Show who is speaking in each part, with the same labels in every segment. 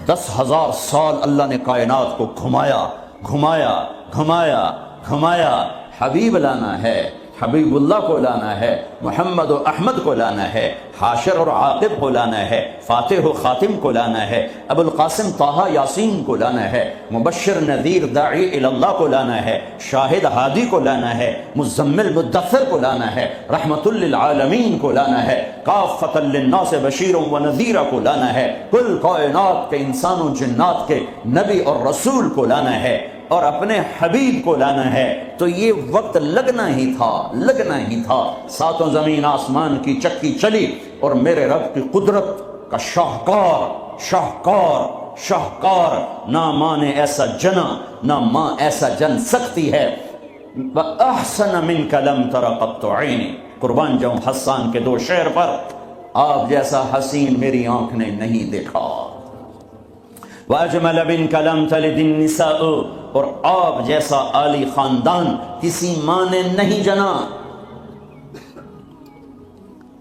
Speaker 1: 10,000 سال اللہ نے کائنات کو گھمایا گھمایا گھمایا گھمایا. حبیب لانا ہے، حبیب اللہ کو لانا ہے، محمد و احمد کو لانا ہے، حاشر اور عاقب کو لانا ہے، فاتح و خاتم کو لانا ہے، ابو القاسم طہ یاسین کو لانا ہے، مبشر نذیر داعی الی اللہ کو لانا ہے، شاہد ہادی کو لانا ہے، مزمل مدثر کو لانا ہے، رحمت للعالمین کو لانا ہے، کافۃ للناس بشیر و نذیر کو لانا ہے، کل کائنات کے انسانوں جنات کے نبی اور رسول کو لانا ہے، اور اپنے حبیب کو لانا ہے. تو یہ وقت لگنا ہی تھا، لگنا ہی تھا. ساتوں زمین آسمان کی چکی چلی اور میرے رب کی قدرت کا شاہکار شاہکار شاہکار، نہ ماں نے ایسا جنا نہ ماں ایسا جن سکتی ہے. وَأَحْسَنَ مِنْكَ لَمْ تَرَ قَطُّ عَيْنِي. قربان جاؤں حسان کے 2 شعر پر. آپ جیسا حسین میری آنکھ نے نہیں دیکھا. وَأَجْمَلَ مِنْكَ لَمْ تَلِدِ النِّسَاءُ. اور آپ جیسا عالی خاندان کسی ماں نے نہیں جنا.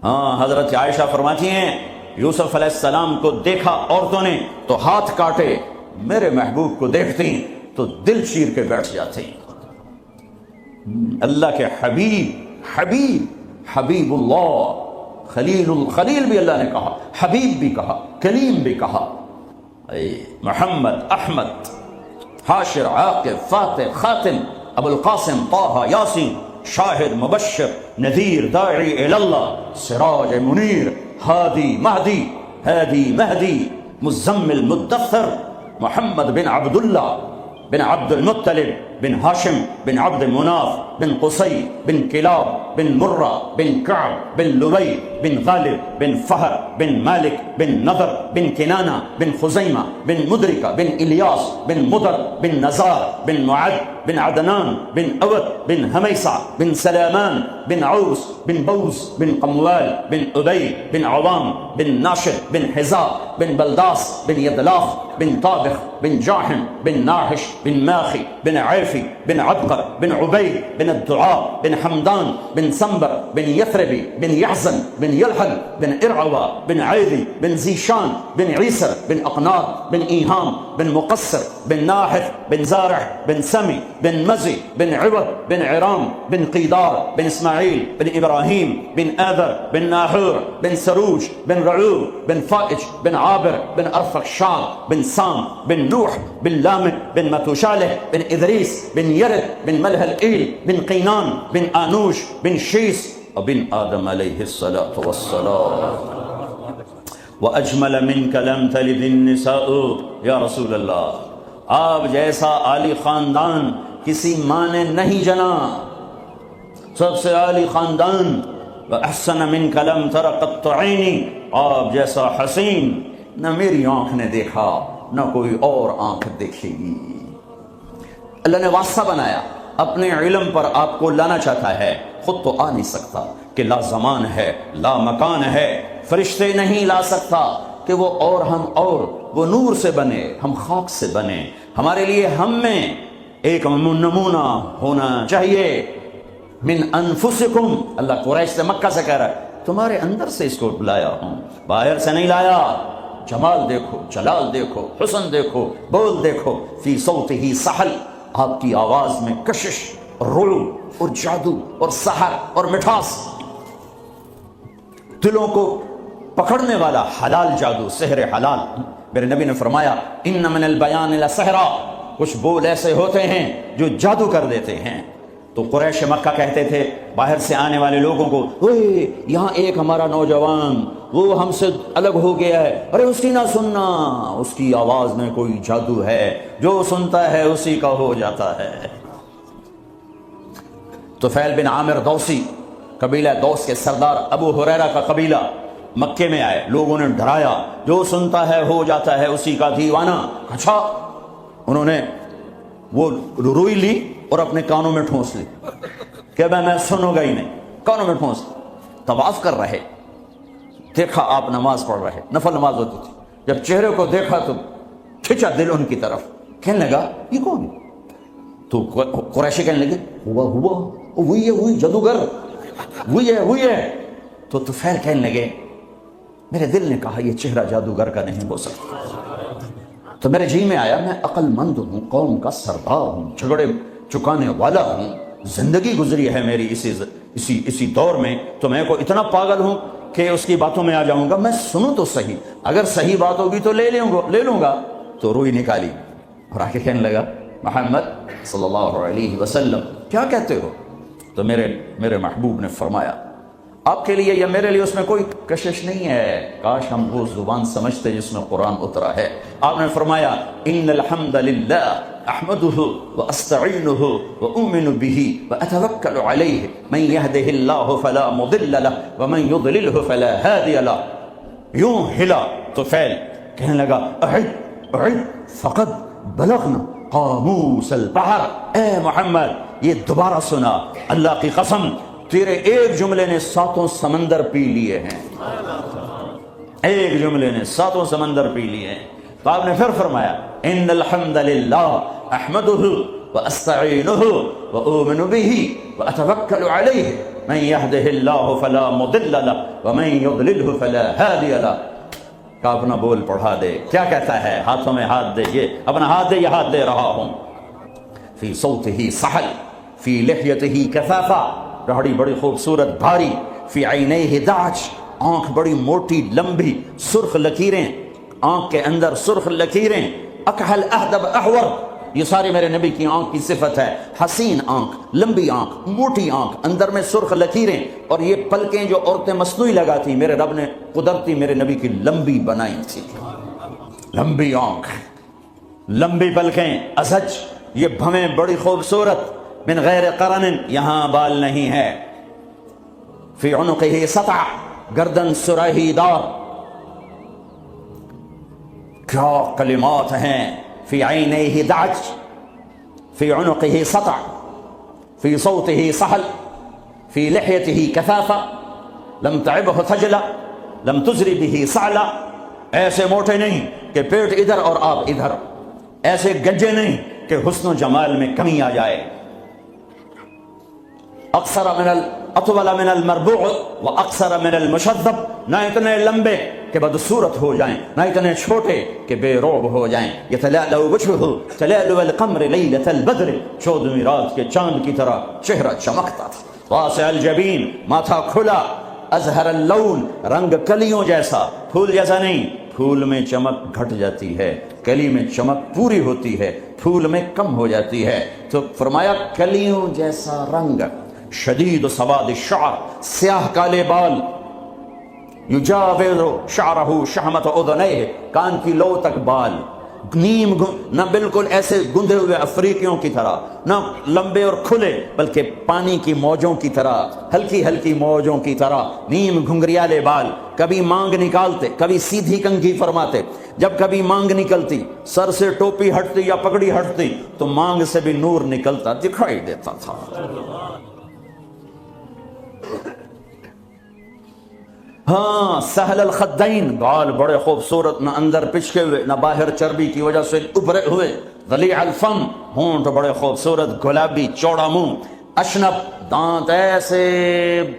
Speaker 1: ہاں، حضرت عائشہ فرماتی ہیں یوسف علیہ السلام کو دیکھا عورتوں نے تو ہاتھ کاٹے، میرے محبوب کو دیکھتی تو دل چیر کے بیٹھ جاتے. اللہ کے حبیب حبیب حبیب اللہ، خلیل بھی اللہ نے کہا، حبیب بھی کہا، کلیم بھی کہا. محمد احمد حاشر عاقب فاتح خاتم ابو القاسم طہ یاسین، شاہد مبشر نذیر داعی الی اللہ، سراج منیر، ہادی مہدی، ہادی مہدی، مزمل مدثر، محمد بن عبداللہ بن عبد المطلب بن ہاشم بن عبد مناف بن قصی بن کلاب بن مرہ بن کعب بن لبی بن غالب بن فہر بن مالک بن نضر بن کنانہ بن خزیمہ بن مدرکہ بن الیاس بن مدر بن نزار بن معد بن عدنان بن اوت بن حمیسہ بن سلامان بن عوس بن بوز بن قموال بن ابی بن عوام بن ناشد بن حزا بن بلداس بن یدلاف بن طابخ بن جاحم بن ناحش بن ماخی بن عیفی بن عبقر بن عبید بن الدعاء بن حمدان بن سنبر بن یثربی بن یحزن بن یلحل بن ارعوا بن عیدی بن زیشان بن عیسر بن اقناط بن ایہام بن مقصر بن ناحف بن زارع بن سمی بن مزی بن عوض بن عرام بن قیدار بن اسماعیل بن ابراہیم بن آذر بن ناحور بن سروج بن رعوب بن فائج بن عابر بن ارفخشاد بن سام بن نوح بن لامک بن متوشالح بن ادریس بن یرد بن ملح الایل بن قینان بن آنوش بن شیس وبن آدم علیہ الصلاة والسلام. وَأَجْمَلَ مِنْكَ لَمْ تَلِدِ النِّسَاءُ. یا رسول اللہ، آپ جیسا عالی خاندان کسی ماں نے نہیں جنا، سب سے عالی خاندان. وَأَحْسَنَ مِنْكَ لَمْ تَرَ قَطُّ عَيْنِي. آپ جیسا حسین نہ میری آنکھ نے دیکھا نہ کوئی اور آنکھ دیکھے گی. اللہ نے واسطہ بنایا، اپنے علم پر آپ کو لانا چاہتا ہے، خود تو آ نہیں سکتا کہ لا زمان ہے لا مکان ہے، فرشتے نہیں لا سکتا کہ وہ اور ہم اور، وہ نور سے بنے ہم خاک سے بنے. ہمارے لیے ہم میں ایک نمونہ ہونا چاہیے. من انفسکم، اللہ قریش سے مکہ سے کہہ رہا ہے تمہارے اندر سے اس کو لایا ہوں، باہر سے نہیں لایا. جمال دیکھو، جلال دیکھو، حسن دیکھو، بول دیکھو. فی صوتہ سحل، آپ کی آواز میں کشش اور رعب اور جادو اور سحر اور مٹھاس، دلوں کو پکڑنے والا حلال جادو، سحر حلال. میرے نبی نے فرمایا ان من البیان لسحرا، کچھ بول ایسے ہوتے ہیں جو جادو کر دیتے ہیں. تو قریش مکہ کہتے تھے باہر سے آنے والے لوگوں کو، اوے یہاں ایک ہمارا نوجوان وہ ہم سے الگ ہو گیا ہے، ارے اس کی نہ سننا، اس کی آواز میں کوئی جادو ہے، جو سنتا ہے اسی کا ہو جاتا ہے. طفیل بن عامر دوسی، قبیلہ دوس کے سردار ابو ہریرہ کا قبیلہ مکے میں آئے، لوگوں نے ڈرایا جو سنتا ہے ہو جاتا ہے اسی کا دیوانہ. اچھا، انہوں نے وہ روئی لی اور اپنے کانوں میں ٹھونس لی کہ میں سنوں گا ہی نہیں. کانوں میں ٹھونس لی. طواف کر رہے، دیکھا آپ نماز پڑھ رہے، نفل نماز ہوتی تھی، جب چہرے کو دیکھا تو کھینچا دل ان کی طرف، کہنے لگا یہ کون ہے؟ تو قریشی کہنے لگے ہوا وہی جادوگر، وہی ہے. تو طفیل کہنے لگے میرے دل نے کہا یہ چہرہ جادوگر کا نہیں ہو سکتا. تو میرے جی میں آیا میں عقل مند ہوں، قوم کا سردار ہوں، جھگڑے چکانے والا ہوں، زندگی گزری ہے میری اسی دور میں، تو میں کو اتنا پاگل ہوں کہ اس کی باتوں میں آ جاؤں گا؟ میں سنوں تو صحیح، اگر صحیح بات ہوگی تو لے لوں گا۔ تو روئی نکالی اور آ کے کہنے لگا محمد صلی اللہ علیہ وسلم کیا کہتے ہو؟ تو میرے محبوب نے فرمایا آپ کے لیے یا میرے لیے اس میں کوئی کشش نہیں ہے، کاش ہم وہ زبان سمجھتے جس میں قرآن اترا ہے۔ آپ نے فرمایا ان الحمد للہ احمدہ واستعینہ واؤمن بہ واتوکل علیہ من یہدہ اللہ فلا مضل لہ ومن یضللہ فلا ہادی لہ۔ یوں ہلا تو فعل کہنے لگا اعد فقد بلغنا قاموس البحر، اے محمد یہ دوبارہ سنا، اللہ کی قسم تیرے ایک جملے نے 7 سمندر پی لیے ہیں، ایک جملے نے 7 سمندر پی لیے ہیں۔ تو آپ نے پھر فرمایا ان الحمد للہ احمدہ واستعینہ واؤمن بہ واتوکل علیہ من یہدہ اللہ فلا مضل لہ ومن یضللہ فلا ہادی لہ۔ کا اپنا بول پڑھا دے، کیا کہتا ہے؟ ہاتھوں میں ہاتھ دے، یہ اپنا ہاتھ دے، یہ ہاتھ دے رہا ہوں۔ فی صوتہ سحل فی لحیتہ کثافہ، داڑھی بڑی خوبصورت بھاری، فی عینیہ دعج، آنکھ بڑی موٹی لمبی، سرخ لکیریں، آنکھ کے اندر سرخ لکیریں، اکحل اہدب احور، یہ ساری میرے نبی کی آنکھ کی صفت ہے، حسین آنکھ، لمبی آنکھ، موٹی آنکھ، اندر میں سرخ لکیریں، اور یہ پلکیں جو عورتیں مصنوعی لگاتی میرے رب نے قدرتی میرے نبی کی لمبی بنائی تھی، لمبی آنکھ، لمبی پلکیں، ازج، یہ بھویں بڑی خوبصورت، من غیر قرن، یہاں بال نہیں ہے، فی عنقہ سطع، گردن سراہی دار، کیا کلمات ہیں، فی عینیہ دعج فی عنقہ سطع فی صوتہ سحل فی لحیتہ کثافہ لم تعبہ خجلہ لم تزری بہ سعلہ، ایسے موٹے نہیں کہ پیٹ ادھر اور آپ ادھر، ایسے گنجے نہیں کہ حسن و جمال میں کمی آ جائے، اطول من المربوع و اقصر من المشذب، نہ اتنے لمبے کہ بدصورت ہو جائیں، نہ اتنے چھوٹے کہ بے رعب ہو جائیں، یتلألأ وجهہ تلألؤ القمر لیلۃ البدر، 14ویں رات کے چاند کی طرح چہرہ چمکتا تھا، واسع الجبین، ماتھا کھلا، ازہر اللون، رنگ کلیوں جیسا، پھول جیسا نہیں، پھول میں چمک گھٹ جاتی ہے، کلی میں چمک پوری ہوتی ہے، پھول میں کم ہو جاتی ہے، تو فرمایا کلیوں جیسا رنگ، شدید سواد الشعر، سیاہ کالے بال، یجاور شعرہ شحمت اذنیہ، کان کی لو تک بال، نیم نہ بالکل ایسے گندے ہوئے افریقیوں کی طرح، نہ لمبے اور کھلے بلکہ پانی کی موجوں کی طرح، ہلکی ہلکی موجوں کی طرح، نیم گھنگریالے بال، کبھی مانگ نکالتے، کبھی سیدھی کنگھی فرماتے، جب کبھی مانگ نکلتی، سر سے ٹوپی ہٹتی یا پگڑی ہٹتی تو مانگ سے بھی نور نکلتا دکھائی دیتا تھا۔ ہاں سہل الخدین، بال بڑے خوبصورت، نہ اندر پچکے ہوئے نہ باہر چربی کی وجہ سے ابھرے ہوئے، ضلیع الفم، ہونٹ بڑے خوبصورت گلابی، چوڑا منہ، اشنب، دانت ایسے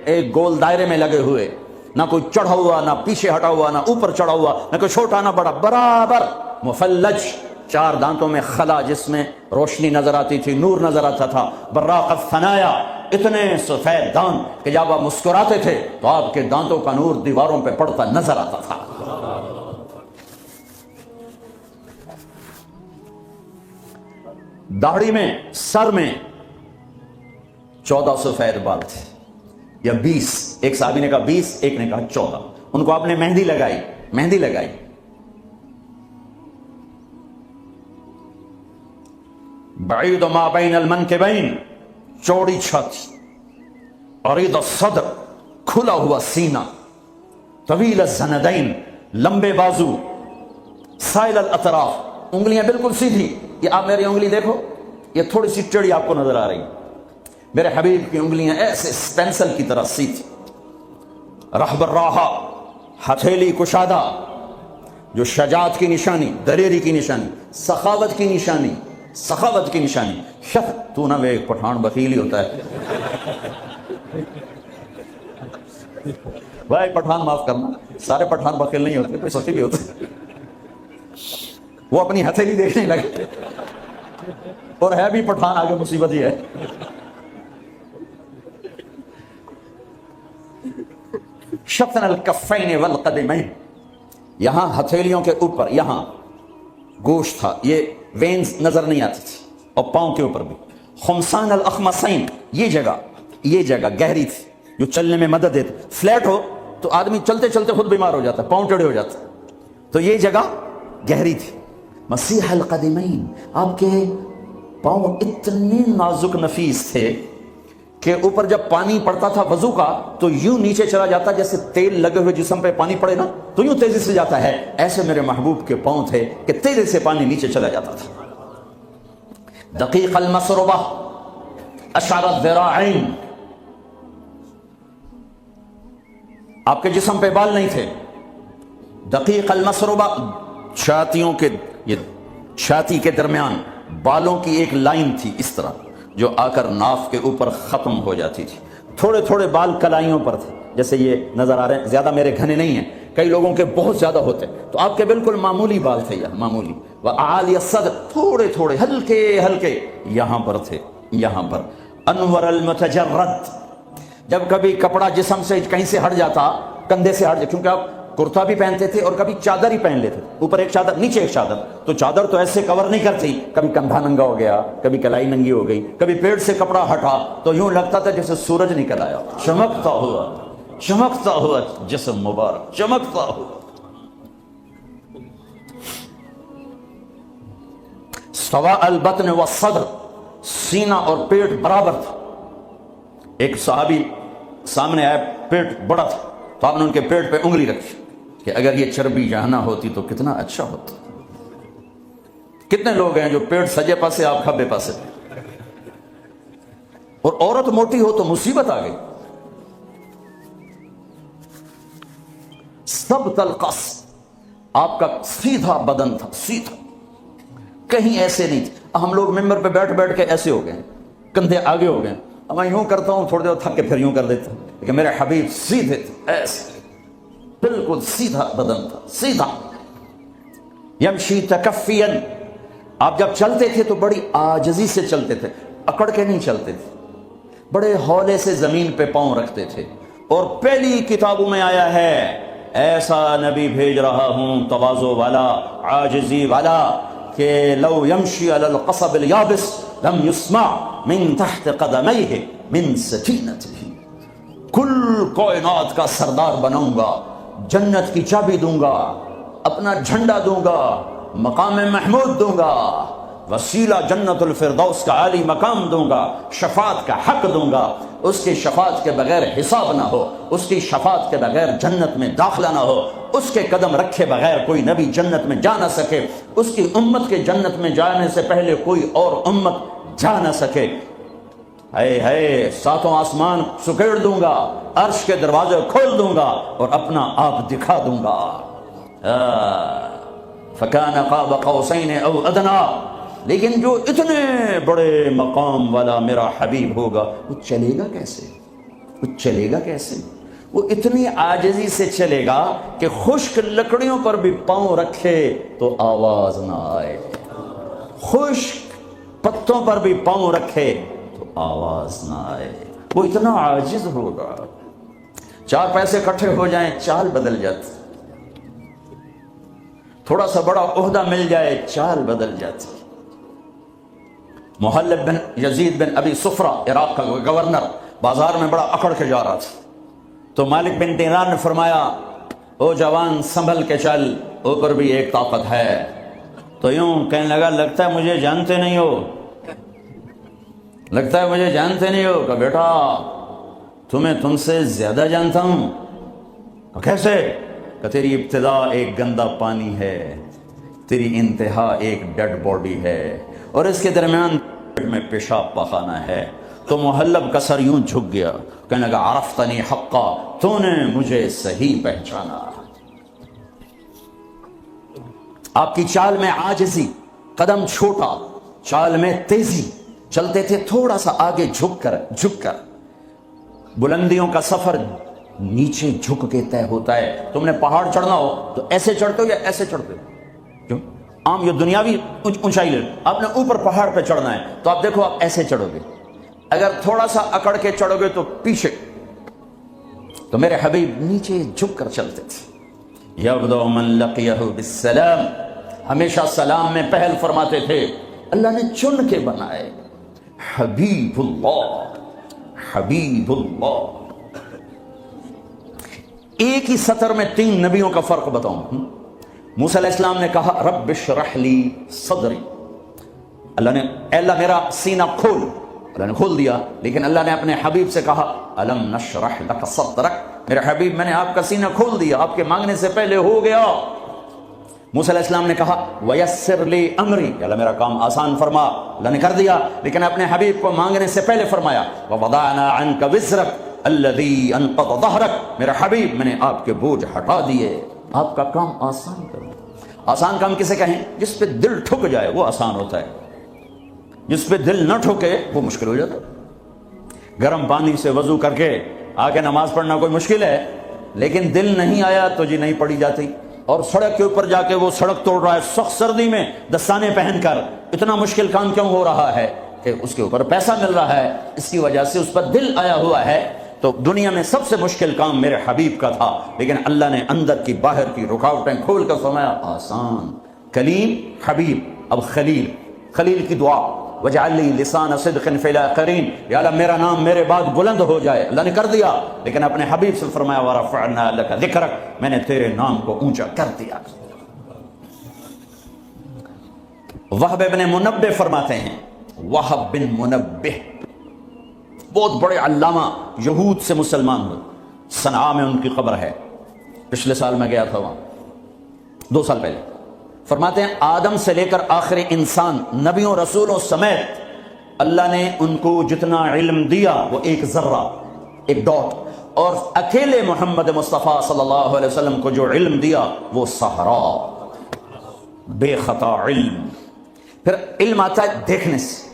Speaker 1: ایک گول دائرے میں لگے ہوئے، نہ کوئی چڑھا ہوا نہ پیچھے ہٹا ہوا نہ اوپر چڑھا ہوا، نہ کوئی چھوٹا نہ بڑا، برابر، مفلج، 4 دانتوں میں خلا جس میں روشنی نظر آتی تھی، نور نظر آتا تھا، براق الثنایا، اتنے سفید دانت کہ جب آپ مسکراتے تھے تو آپ کے دانتوں کا نور دیواروں پہ پڑتا نظر آتا تھا۔ داڑھی میں، سر میں 14 سفید بال تھے یا 20، ایک صحابی نے کہا 20، ایک نے کہا 14، ان کو آپ نے مہندی لگائی، بعید ما بین المنکبین، چوڑی چھاتی، عریض الصدر، کھلا ہوا سینہ، طویل الزندین، لمبے بازو، سائل الاطراف، انگلیاں بالکل سیدھی، یہ آپ میری انگلی دیکھو، یہ تھوڑی سی ٹیڑھی آپ کو نظر آ رہی، میرے حبیب کی انگلیاں ایسے پینسل کی طرح سیدھی، رحب الراحہ، ہتھیلی کشادہ، جو شجاعت کی نشانی، دلیری کی نشانی، سخاوت کی نشانی، تو نہ وہ پٹھان بخیل ہی ہوتا ہے، بھائی پٹھان معاف کرنا، سارے پٹھان بخیل نہیں ہوتے، کوئی سخی بھی ہوتے، وہ اپنی ہتھیلی دیکھنے لگے، اور ہے بھی پٹھان، آگے مصیبت یہ ہے. شطن الکفین والقدمین، یہاں ہتھیلیوں کے اوپر یہاں گوشت تھا، یہ وینز نظر نہیں آتی تھی، اور پاؤں کے اوپر بھی. خمسان الاخمصین، یہ جگہ گہری تھی جو چلنے میں مدد دیتی. فلیٹ ہو تو آدمی چلتے چلتے خود بیمار ہو جاتا، پاؤں ٹیڑھے ہو جاتا، تو یہ جگہ گہری تھی. مسیح القدمین، آپ کے پاؤں اتنے نازک نفیس تھے کہ اوپر جب پانی پڑتا تھا وضو کا تو یوں نیچے چلا جاتا، جیسے تیل لگے ہوئے جسم پہ پانی پڑے نا تو یوں تیزی سے جاتا ہے، ایسے میرے محبوب کے پاؤں تھے کہ تیزی سے پانی نیچے چلا جاتا تھا. دقیق المسربہ اشعر الذراعین، آپ کے جسم پہ بال نہیں تھے. دقیق المسربہ، چھاتیوں کے، یہ چھاتی کے درمیان بالوں کی ایک لائن تھی اس طرح جو آ کر ناف کے اوپر ختم ہو جاتی تھی. تھوڑے تھوڑے بال کلائیوں پر تھے، جیسے یہ نظر آ رہے ہیں، زیادہ میرے گھنے نہیں ہیں، کئی لوگوں کے بہت زیادہ ہوتے، تو آپ کے بالکل معمولی بال تھے، یہ معمولی. وَأَعَالِيَ الصَّدْرِ، تھوڑے تھوڑے ہلکے ہلکے یہاں پر تھے، یہاں پر. انور المتجرد، جب کبھی کپڑا جسم سے کہیں سے ہٹ جاتا، کندھے سے ہٹ جاتا، کیونکہ آپ کرتا بھی پہنتے تھے اور کبھی چادر ہی پہن لیتے تھے، اوپر ایک چادر نیچے ایک چادر، تو چادر تو ایسے کور نہیں کرتی، کبھی کندھا ننگا ہو گیا، کبھی کلائی ننگی ہو گئی، کبھی پیٹ سے کپڑا ہٹا تو یوں لگتا تھا جیسے سورج نکل آیا، چمکتا ہوا جسم مبارک، چمکتا ہوا. سواء البطن والصدر، سینہ اور پیٹ برابر تھا. ایک صحابی سامنے آئے، پیٹ بڑا تھا، تو آپ نے ان کے پیٹ پہ انگلی رکھی کہ اگر یہ چربی یہاں نہ ہوتی تو کتنا اچھا ہوتا. کتنے لوگ ہیں جو پیٹ سجے پاسے، آپ کھبے پاسے، اور عورت موٹی ہو تو مصیبت آ گئی. ثبت القص، آپ کا سیدھا بدن تھا، سیدھا، کہیں ایسے نہیں تھے. ہم لوگ ممبر پہ بیٹھ بیٹھ کے ایسے ہو گئے، کندھے آگے ہو گئے. میں یوں کرتا ہوں، تھوڑی دیر تھک کے پھر یوں کر دیتا ہوں، لیکن میرے حبیب سیدھے تھے، ایسے بالکل سیدھا بدن تھا، سیدھا. یمشی تکفیا، آپ جب چلتے تھے تو بڑی عاجزی سے چلتے تھے، اکڑ کے نہیں چلتے تھے، بڑے ہولے سے زمین پہ پاؤں رکھتے تھے. اور پہلی کتابوں میں آیا ہے ایسا نبی بھیج رہا ہوں تواضع والا، عاجزی والا، کہ لو یمشی علی القصب الیابس لم یسمع من تحت قدمیہ من سکینتہ. کل کائنات کا سردار بناؤں گا، جنت کی چابی دوں گا، اپنا جھنڈا دوں گا، مقام محمود دوں گا، وسیلہ جنت الفردوس کا عالی مقام دوں گا، شفاعت کا حق دوں گا. اس کی شفاعت کے بغیر حساب نہ ہو، اس کی شفاعت کے بغیر جنت میں داخلہ نہ ہو، اس کے قدم رکھے بغیر کوئی نبی جنت میں جا نہ سکے، اس کی امت کے جنت میں جانے سے پہلے کوئی اور امت جا نہ سکے. ہے ساتوں آسمان سکیڑ دوں گا، عرش کے دروازے کھول دوں گا اور اپنا آپ دکھا دوں گا. فَكَانَ قَابَ قَوْسَيْنِ أَوْ أَدْنَىٰ، لیکن جو اتنے بڑے مقام والا میرا حبیب ہوگا وہ چلے گا کیسے؟ وہ چلے گا کیسے؟ وہ اتنی عاجزی سے چلے گا کہ خشک لکڑیوں پر بھی پاؤں رکھے تو آواز نہ آئے، خشک پتوں پر بھی پاؤں رکھے تو آواز نہ آئے. وہ اتنا عاجز ہوگا. 4 پیسے اکٹھے ہو جائیں چال بدل جاتی، تھوڑا سا بڑا عہدہ مل جائے چال بدل جاتی. محلب بن یزید بن ابی صفرہ، عراق کا گورنر، بازار میں بڑا اکڑ کے جا رہا تھا، تو مالک بن دینار نے فرمایا او جوان سنبھل کے چل، اوپر بھی ایک طاقت ہے. تو یوں کہنے لگا لگتا ہے مجھے جانتے نہیں ہو، لگتا ہے مجھے جانتے نہیں ہو. کہ بیٹا تمہیں تم سے زیادہ جانتا ہوں. کہ کیسے؟ کہ تیری ابتدا ایک گندا پانی ہے، تیری انتہا ایک ڈیڈ باڈی ہے، اور اس کے درمیان میں پیشاب پخانہ ہے. تو محلب کا سر یوں جھک گیا، کہنے لگا عرفتنی حقا، تو نے مجھے صحیح پہچانا. آپ کی چال میں عاجزی، قدم چھوٹا، چال میں تیزی، چلتے تھے تھوڑا سا آگے جھک کر. بلندیوں کا سفر نیچے جھک کے طے ہوتا ہے. تم نے پہاڑ چڑھنا ہو تو ایسے چڑھتے ہو یا ایسے چڑھتے ہو؟ کیوں؟ عام یہ دنیاوی اونچائی لے، آپ نے اوپر پہاڑ پہ چڑھنا ہے تو آپ دیکھو آپ ایسے چڑھو گے، اگر تھوڑا سا اکڑ کے چڑھو گے تو پیچھے، تو میرے حبیب نیچے جھک کر چلتے تھے. یبدأ من لقیہ بالسلام، ہمیشہ سلام میں پہل فرماتے تھے. اللہ نے چن کے بنائے حبیب اللہ، حبیب اللہ. ایک ہی سطر میں 3 نبیوں کا فرق بتاؤں. موسیٰ علیہ السلام نے کہا رب اشرح لی صدری، اللہ نے اے اللہ میرا سینہ کھول، اللہ نے کھول دیا. لیکن اللہ نے اپنے حبیب سے کہا الم نشرح لک صدرک، میرے حبیب میں نے آپ کا سینہ کھول دیا، آپ کے مانگنے سے پہلے ہو گیا. موسیٰ علیہ السلام نے کہا ویسر لی امری، اللہ میرا کام آسان فرما، اللہ نے کر دیا. لیکن اپنے حبیب کو مانگنے سے پہلے فرمایا ووضعنا عنک وزرک الذی انقض ظہرک، میرے حبیب میں نے آپ کے بوجھ ہٹا دیے، آپ کا کام آسان کرو. آسان کام کسے کہیں؟ جس پہ دل ٹھک جائے وہ آسان ہوتا ہے، جس پہ دل نہ ٹھکے وہ مشکل ہو جاتا ہے. گرم پانی سے وضو کر کے آگے نماز پڑھنا کوئی مشکل ہے، لیکن دل نہیں آیا تو جی نہیں پڑھی جاتی. اور سڑک کے اوپر جا کے وہ سڑک توڑ رہا ہے سخت سردی میں دستانے پہن کر، اتنا مشکل کام کیوں ہو رہا ہے؟ کہ اس کے اوپر پیسہ مل رہا ہے، اس کی وجہ سے اس پر دل آیا ہوا ہے. تو دنیا میں سب سے مشکل کام میرے حبیب کا تھا، لیکن اللہ نے اندر کی باہر کی رکاوٹیں کھول کر فرمایا آسان. کلیم، حبیب، اب خلیل. خلیل کی دعا وجعل لی لسان صدق فی الاخرین، یا اللہ میرا نام میرے بعد بلند ہو جائے. اللہ نے کر دیا، لیکن اپنے حبیب سے فرمایا ورفعنا لک ذکرک، میں نے تیرے نام کو اونچا کر دیا. وہب بن منبہ فرماتے ہیں، وہب بن منبہ بہت بڑے علامہ، یہود سے مسلمان ہوئے. صنعاء میں ان کی قبر ہے، پچھلے سال میں گیا تھا وہاں، 2 سال پہلے. فرماتے ہیں آدم سے لے کر آخری انسان، نبیوں رسولوں سمیت اللہ نے ان کو جتنا علم دیا وہ ایک ذرہ، ایک ڈاٹ، اور اکیلے محمد مصطفیٰ صلی اللہ علیہ وسلم کو جو علم دیا وہ صحرا، بے خطا علم. پھر علم آتا ہے دیکھنے سے.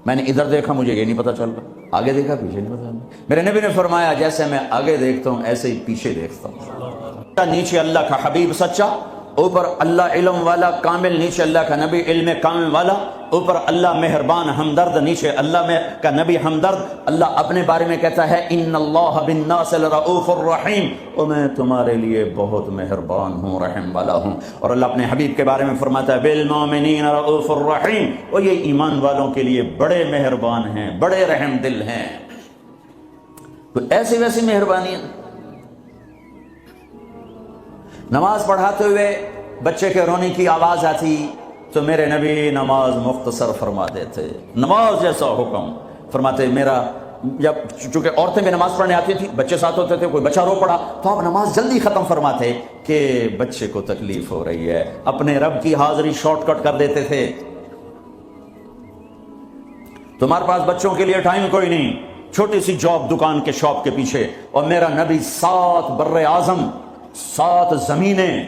Speaker 1: میں نے ادھر دیکھا مجھے یہ نہیں پتا چل رہا، آگے دیکھا پیچھے نہیں پتا چل رہا. میرے نبی نے فرمایا جیسے میں آگے دیکھتا ہوں ایسے ہی پیچھے دیکھتا ہوں. نیچے اللہ کا حبیب سچا، اوپر اللہ علم والا کامل، نیچے اللہ کا نبی علم کامل والا، اوپر اللہ مہربان ہمدرد، نیچے اللہ میں کا نبی ہمدرد. اللہ اپنے بارے میں کہتا ہے ان اللہ بالناس لرؤوف الرحیم، اور میں تمہارے لیے بہت مہربان ہوں، رحم والا ہوں. اور اللہ اپنے حبیب کے بارے میں فرماتا ہے بالمؤمنین رؤوف الرحیم، اور یہ ایمان والوں کے لیے بڑے مہربان ہیں، بڑے رحم دل ہیں. تو ایسی ویسی مہربانی. نماز پڑھاتے ہوئے بچے کے رونے کی آواز آتی تو میرے نبی نماز مختصر فرما دیتے، نماز جیسا حکم فرماتے. میرا جب چونکہ عورتیں بھی نماز پڑھنے آتی تھی، بچے ساتھ ہوتے تھے، کوئی بچہ رو پڑا تو آپ نماز جلدی ختم فرماتے کہ بچے کو تکلیف ہو رہی ہے. اپنے رب کی حاضری شارٹ کٹ کر دیتے تھے. تمہارے پاس بچوں کے لیے ٹائم کوئی نہیں، چھوٹی سی جاب دکان کے شاپ کے پیچھے، اور میرا نبی 7 بر اعظم، 7 زمینیں،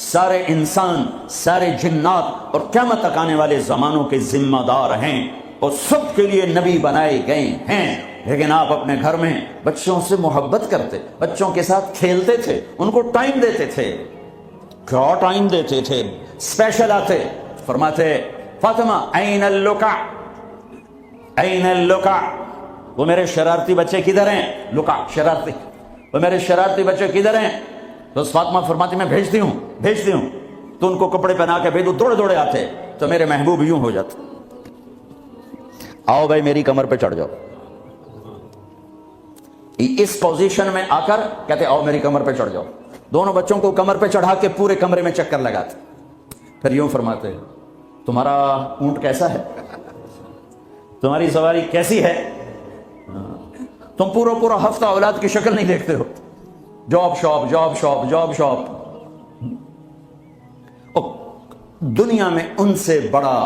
Speaker 1: سارے انسان، سارے جنات اور قیامت تک آنے والے زمانوں کے ذمہ دار ہیں، اور سب کے لیے نبی بنائے گئے ہیں. لیکن آپ اپنے گھر میں بچوں سے محبت کرتے، بچوں کے ساتھ کھیلتے تھے، ان کو ٹائم دیتے تھے. کیا ٹائم دیتے تھے؟ اسپیشل آتے، فرماتے فاطمہ این اللکع، این اللکع، وہ میرے شرارتی بچے کدھر ہیں؟ لکع شرارتی، وہ میرے شرارتی بچے کدھر ہیں؟ تو فاطمہ فرماتی میں بھیجتی ہوں. تو ان کو کپڑے پہنا کے بھیجو، دوڑے دوڑے آتے تو میرے محبوب یوں ہو جاتے، آؤ بھائی میری کمر پہ چڑھ جاؤ. اس پوزیشن میں آ کر کہتے آؤ میری کمر پہ چڑھ جاؤ. دونوں بچوں کو کمر پہ چڑھا کے پورے کمرے میں چکر لگاتے. پھر یوں فرماتے تمہارا اونٹ کیسا ہے، تمہاری سواری کیسی ہے؟ تم پورا ہفتہ اولاد کی شکل نہیں دیکھتے ہو، job shop job shop job shop. دنیا میں ان سے بڑا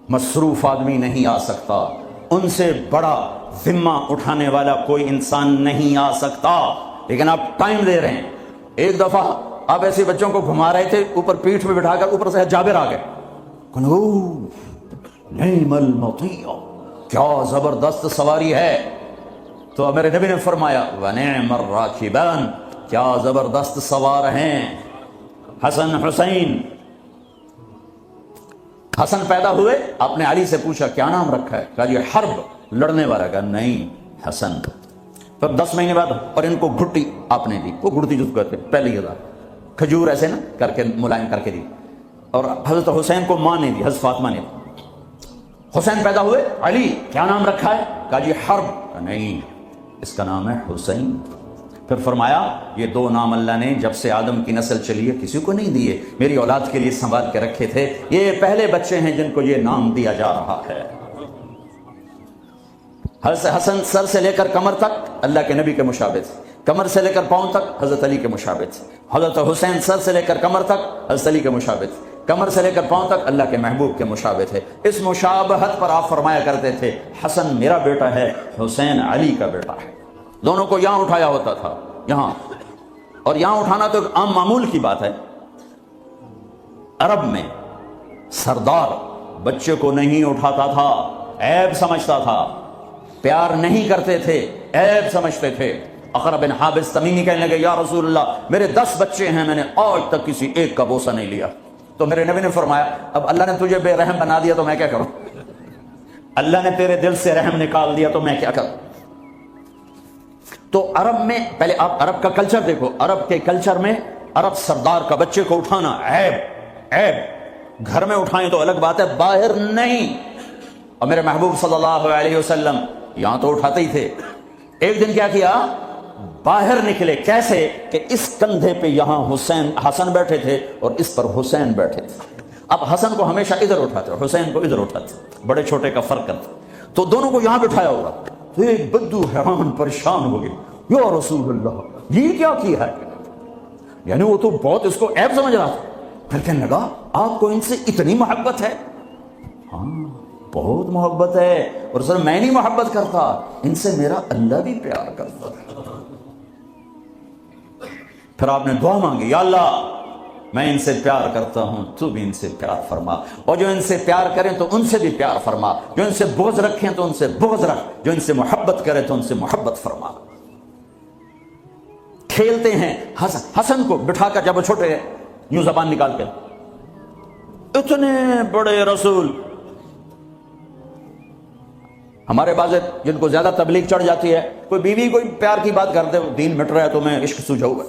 Speaker 1: مصروف آدمی نہیں آ سکتا، ان سے بڑا ذمہ اٹھانے والا کوئی انسان نہیں آ سکتا. لیکن آپ ٹائم دے رہے ہیں. ایک دفعہ آپ ایسے بچوں کو گھما رہے تھے، اوپر پیٹھ پہ بٹھا کر، اوپر سے جابر آ گئے، نعم المطیع، کیا زبردست سواری ہے. تو میرے نبی نے فرمایا ونعم الراکبان، کیا زبردست سوار ہیں. حسن حسین حسن پیدا ہوئے، آپ نے علی سے پوچھا کیا نام رکھا ہے؟ کہا یہ حرب، لڑنے والا۔ کہا نہیں، حسن۔ پھر 10 مہینے بعد اور ان کو گھٹی آپ نے دی، وہ گھٹی جس کو کہتے پہلی ہزار کھجور ایسے نا کر کے ملائم کر کے دی، اور حضرت حسین کو ماں نے دی، حضرت فاطمہ نے دی۔ حسین پیدا ہوئے، علی کیا نام رکھا ہے؟ کہا جی حرب۔ کہا نہیں، اس کا نام ہے حسین۔ پھر فرمایا یہ 2 نام اللہ نے جب سے آدم کی نسل چلی ہے کسی کو نہیں دیے، میری اولاد کے لیے سنبھال کے رکھے تھے، یہ پہلے بچے ہیں جن کو یہ نام دیا جا رہا ہے۔ حضرت حسن سر سے لے کر کمر تک اللہ کے نبی کے مشابہ تھے، کمر سے لے کر پاؤں تک حضرت علی کے مشابہ تھے۔ حضرت حسین سر سے لے کر کمر تک حضرت علی کے مشابہ تھے، کمر سے لے کر پاؤں تک اللہ کے محبوب کے مشابہ تھے۔ اس مشابہت پر آپ فرمایا کرتے تھے حسن میرا بیٹا ہے، حسین علی کا بیٹا ہے۔ دونوں کو یہاں اٹھایا ہوتا تھا، یہاں، اور یہاں اٹھانا تو ایک عام معمول کی بات ہے۔ عرب میں سردار بچے کو نہیں اٹھاتا تھا، عیب سمجھتا تھا، پیار نہیں کرتے تھے، عیب سمجھتے تھے۔ اقرا بن حابس تمیمی کہنے لگے یا رسول اللہ میرے 10 بچے ہیں، میں نے آج تک کسی ایک کا بوسہ نہیں لیا۔ تو میرے نبی نے فرمایا اب اللہ نے تجھے بے رحم بنا دیا تو میں کیا کروں؟ اللہ نے تیرے دل سے رحم نکال دیا تو میں کیا کروں؟ تو عرب میں پہلے آپ عرب کا کلچر دیکھو، عرب کے کلچر میں عرب سردار کا بچے کو اٹھانا عیب، گھر میں اٹھائیں تو الگ بات ہے، باہر نہیں۔ اور میرے محبوب صلی اللہ علیہ وسلم یہاں تو اٹھاتے ہی تھے۔ ایک دن کیا کیا، باہر نکلے، کیسے کہ اس کندھے پہ یہاں حسن بیٹھے تھے اور اس پر حسین بیٹھے تھے۔ اب حسن کو ہمیشہ ادھر اٹھاتے، حسین کو ادھر اٹھاتے، بڑے چھوٹے کا فرق کرتے، تو دونوں کو یہاں بٹھایا ہوگا۔ تو ایک بدو حیران پریشان ہو گئے، یا رسول اللہ یہ کیا کیا ہے؟ یعنی وہ تو بہت اس کو عیب سمجھ رہا تھا۔ پھر کہنے لگا آپ کو ان سے اتنی محبت ہے؟ ہاں بہت محبت ہے، اور سر میں نہیں محبت کرتا، ان سے میرا اللہ بھی پیار کرتا ہے۔ پھر آپ نے دعا مانگی یا اللہ میں ان سے پیار کرتا ہوں، تو بھی ان سے پیار فرما، اور جو ان سے پیار کریں تو ان سے بھی پیار فرما، جو ان سے بغض رکھیں تو ان سے بغض رکھ، جو ان سے محبت کرے تو ان سے محبت فرما۔ کھیلتے ہیں حسن کو بٹھا کر، جب وہ چھوٹے ہیں یوں زبان نکال کے، اتنے بڑے رسول، ہمارے بعض جن کو زیادہ تبلیغ چڑھ جاتی ہے، کوئی بیوی کوئی پیار کی بات کرتے ہو، دین مٹ رہا ہے تو میں عشق سوجھا ہوا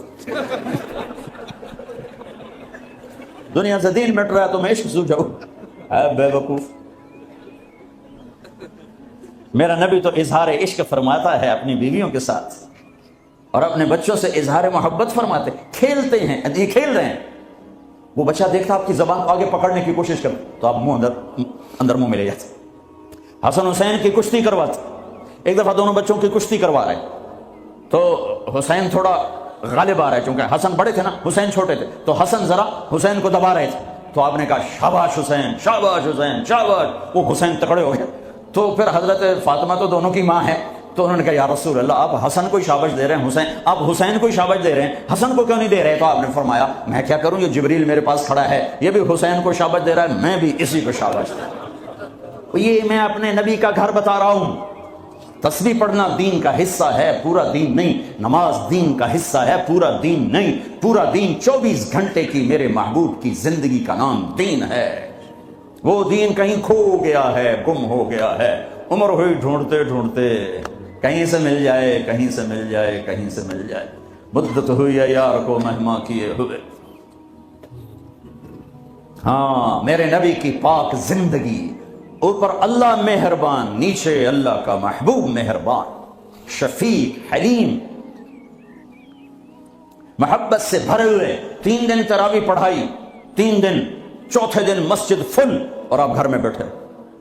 Speaker 1: دنیا سے دین مٹ رہا ہے تو میں عشق سوجھا ہوا، بے وقوف۔ میرا نبی تو اظہار عشق فرماتا ہے اپنی بیویوں کے ساتھ، اور اپنے بچوں سے اظہار محبت فرماتے، کھیلتے ہیں، یہ کھیل رہے ہیں، وہ بچہ دیکھتا آپ کی زبان کو آگے پکڑنے کی کوشش کرتا تو آپ منہ اندر منہ میں لے جاتے۔ حسن حسین کی کشتی کرواتے، ایک دفعہ دونوں بچوں کی کشتی کروا رہے تو حسین تھوڑا غالب آ رہا ہے، چونکہ حسن بڑے تھے نا، حسین چھوٹے تھے، تو حسن ذرا حسین کو دبا رہے تھے، تو آپ نے کہا شاباش حسین، شاباش حسین، شاباش۔ وہ حسین تکڑے ہو گئے، تو پھر حضرت فاطمہ تو دونوں کی ماں ہے، تو انہوں نے کہا یا رسول اللہ آپ حسن کو شاباش دے رہے ہیں، حسین آپ حسین کو شاباش دے رہے ہیں، حسن کو کیوں نہیں دے رہے؟ تو آپ نے فرمایا میں کیا کروں، یہ جبریل میرے پاس کھڑا ہے، یہ بھی حسین کو شاباش دے رہا ہے، میں بھی اسی کو شاباش دے رہا ہوں۔ یہ میں اپنے نبی کا گھر بتا رہا ہوں۔ تسبیح پڑھنا دین کا حصہ ہے، پورا دین نہیں۔ نماز دین کا حصہ ہے، پورا دین نہیں۔ پورا دین 24 گھنٹے کی میرے محبوب کی زندگی کا نام دین ہے۔ وہ دین کہیں کھو گیا ہے، گم ہو گیا ہے، عمر ہوئی ڈھونڈتے ڈھونڈتے، کہیں سے مل جائے، کہیں سے مل جائے، کہیں سے مل جائے، مدت ہوئی ہے یار کو مہما کیے ہوئے۔ ہاں میرے نبی کی پاک زندگی، اوپر اللہ مہربان، نیچے اللہ کا محبوب مہربان، شفیق، حلیم، محبت سے بھرے ہوئے۔ 3 دن تراویح پڑھائی، 3 دن، چوتھے دن مسجد فل، اور آپ گھر میں بیٹھے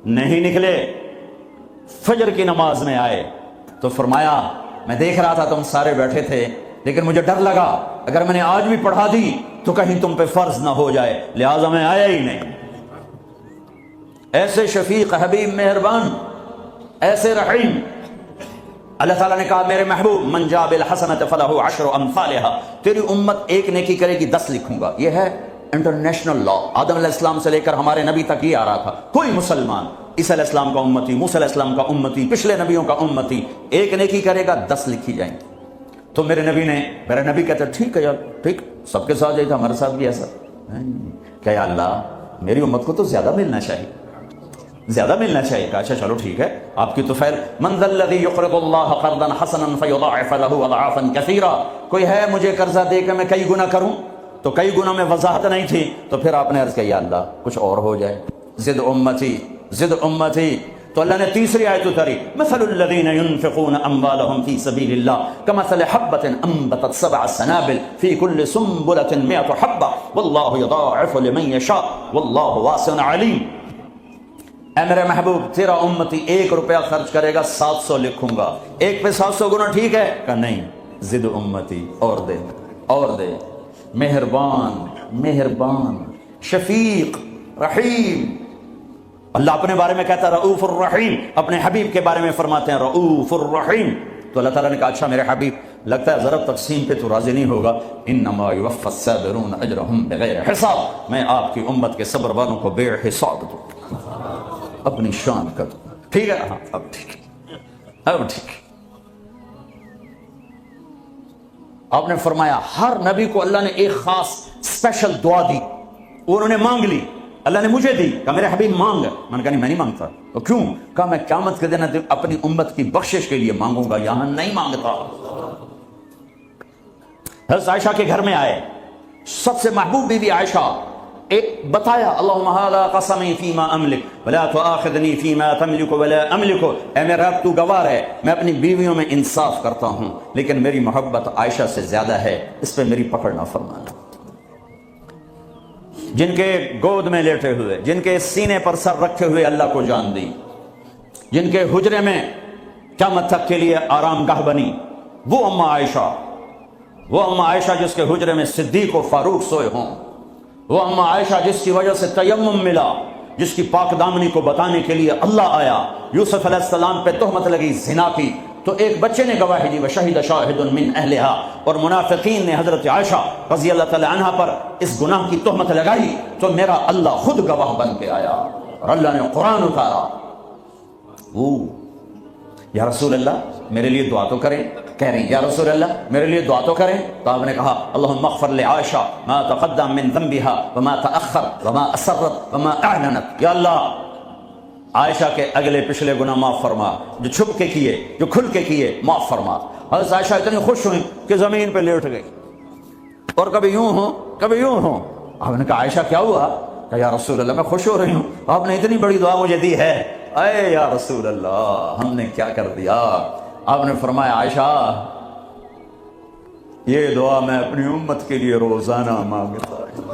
Speaker 1: نہیں نکلے۔ فجر کی نماز میں آئے تو فرمایا میں دیکھ رہا تھا تم سارے بیٹھے تھے، لیکن مجھے ڈر لگا اگر میں نے آج بھی پڑھا دی تو کہیں تم پہ فرض نہ ہو جائے، لہٰذا میں آیا ہی نہیں۔ ایسے شفیق، حبیب، مہربان، ایسے رحیم۔ اللہ تعالیٰ نے کہا میرے محبوب من جاء بالحسنۃ فلہ عشر امثالھا، تیری امت ایک نیکی کرے گی 10 لکھوں گا۔ یہ ہے انٹرنیشنل لا، آدم علیہ السلام سے لے کر ہمارے نبی تک یہ آ رہا تھا۔ کوئی مسلمان عیسیٰ علیہ السلام کا امتی، موسیٰ علیہ السلام کا امتی، پچھلے نبیوں کا امتی، ایک نیکی کرے گا 10 لکھی جائیں گی۔ تو میرے نبی کہتے ٹھیک ہے یار، ٹھیک، سب کے ساتھ یہی تھا، ہمارے ساتھ بھی ایسا۔ کہ یا اللہ میری امت کو تو زیادہ ملنا چاہیے، زیادہ ملنا چاہیے. کہا اچھا چلو ٹھیک ہے آپ کی تو خیر. من ذا الذی یقرض اللہ قرضا حسنا فیضاعف له اضعافا کثیرا، کوئی ہے مجھے قرضہ دے کے میں کئی گنا کروں؟ تو کئی گنا میں وضاحت نہیں تھی، تو پھر آپ نے عرض کیا یا اللہ کچھ اور ہو جائے، زد امتی زد امتی. تو اللہ نے تیسری آیت اتاری، مثل الذین ينفقون اموالهم فی سبیل اللہ کمثل حبة انبتت 7 سنابل فی کل سنبلة 100 حبة واللہ یضاعف لمن یشاء واللہ واسع علیم. اے میرے محبوب تیرا امتی 1 روپیہ خرچ کرے گا 700 لکھوں گا، ایک پہ 700 گنا ٹھیک ہے؟ کہا نہیں، زد امتی اور دے اور دے. مہربان مہربان شفیق رحیم. اللہ اپنے بارے میں کہتا ہے رؤوف الرحیم، اپنے حبیب کے بارے میں فرماتے ہیں رؤوف الرحیم. تو اللہ تعالیٰ نے کہا اچھا میرے حبیب لگتا ہے ضرب تقسیم پہ تو راضی نہیں ہوگا، انما یوفی الصابرون اجرہم بغیر حساب، میں آپ کی امت کے صبر والوں کو بے حساب دوں، اپنی شان کا دوں. ٹھیک ہے؟ ہاں اب ٹھیک ہے، اب ٹھیک ہے. آپ نے فرمایا ہر نبی کو اللہ نے ایک خاص اسپیشل دعا دی، انہوں نے مانگ لی، اللہ نے مجھے دی. کہا میرے حبیب مانگ. میں نے کہا نہیں میں نہیں مانگتا. تو کیوں؟ کہا میں قیامت کے دن اپنی امت کی بخشش کے لیے مانگوں گا، یہاں نہیں مانگتا. حضرت عائشہ کے گھر میں آئے، سب سے محبوب بیوی عائشہ، ایک بتایا اللہم ھذا قسمی فیما املک ولا تؤاخذنی فیما تملک ولا املک. اے میرا رب تو گواہ ہے میں اپنی بیویوں میں انصاف کرتا ہوں، لیکن میری محبت عائشہ سے زیادہ ہے، اس پہ میری پکڑ نہ فرمانا. جن کے گود میں لیٹے ہوئے، جن کے سینے پر سر رکھے ہوئے اللہ کو جان دی، جن کے حجرے میں قیامت تک کے لیے آرام گاہ بنی، وہ اماں عائشہ، وہ اماں عائشہ جس کے حجرے میں صدیق و فاروق سوئے ہوں، وہ اماں عائشہ جس کی وجہ سے تیمم ملا، جس کی پاک دامنی کو بتانے کے لیے اللہ آیا. یوسف علیہ السلام پہ تہمت لگی زنا کی، تو ایک بچے نے گواہی دی وشہد شاہد من اہلہا، اور منافقین نے حضرت عائشہ رضی اللہ تعالی عنہ پر اس گناہ کی تہمت لگائی، تو میرا اللہ خود گواہ بن کے آیا اور اللہ نے قرآن اتارا. یا رسول اللہ میرے لیے دعا تو کریں. کہہ رہی ہیں یا رسول اللہ میرے لیے دعا تو کریں. تو آپ نے کہا اللہم اغفر لعائشہ ما تقدم من ذنبها وما تأخر وما اسرت وما اعلنت. یا اللہ عائشہ کے اگلے پچھلے گناہ معاف فرما، جو چھپ کے کیے جو کھل کے کیے معاف فرما. حضرت عائشہ اتنی خوش ہوئی کہ زمین پہ لیٹ گئی، اور کبھی یوں ہوں کبھی یوں ہوں. آپ نے کہا عائشہ کیا ہوا؟ کہا یا رسول اللہ میں خوش ہو رہی ہوں، آپ نے اتنی بڑی دعا مجھے دی ہے. اے یا رسول اللہ ہم نے کیا کر دیا؟ آپ نے فرمایا عائشہ یہ دعا میں اپنی امت کے لیے روزانہ مانگتا ہوں.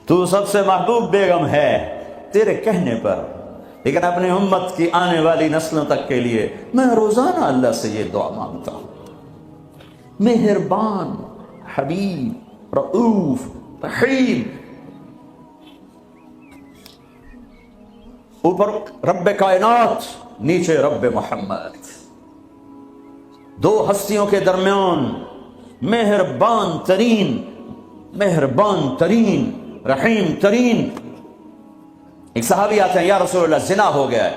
Speaker 1: تو سب سے محبوب بیگم ہے تیرے کہنے پر، لیکن اپنی امت کی آنے والی نسلوں تک کے لیے میں روزانہ اللہ سے یہ دعا مانگتا ہوں. مہربان حبیب رؤوف رحیم. اوپر رب کائنات، نیچے رب محمد، دو ہستیوں کے درمیان مہربان ترین رحیم ترین. ایک صحابی آتے ہیں یا رسول اللہ زنا ہو گیا ہے،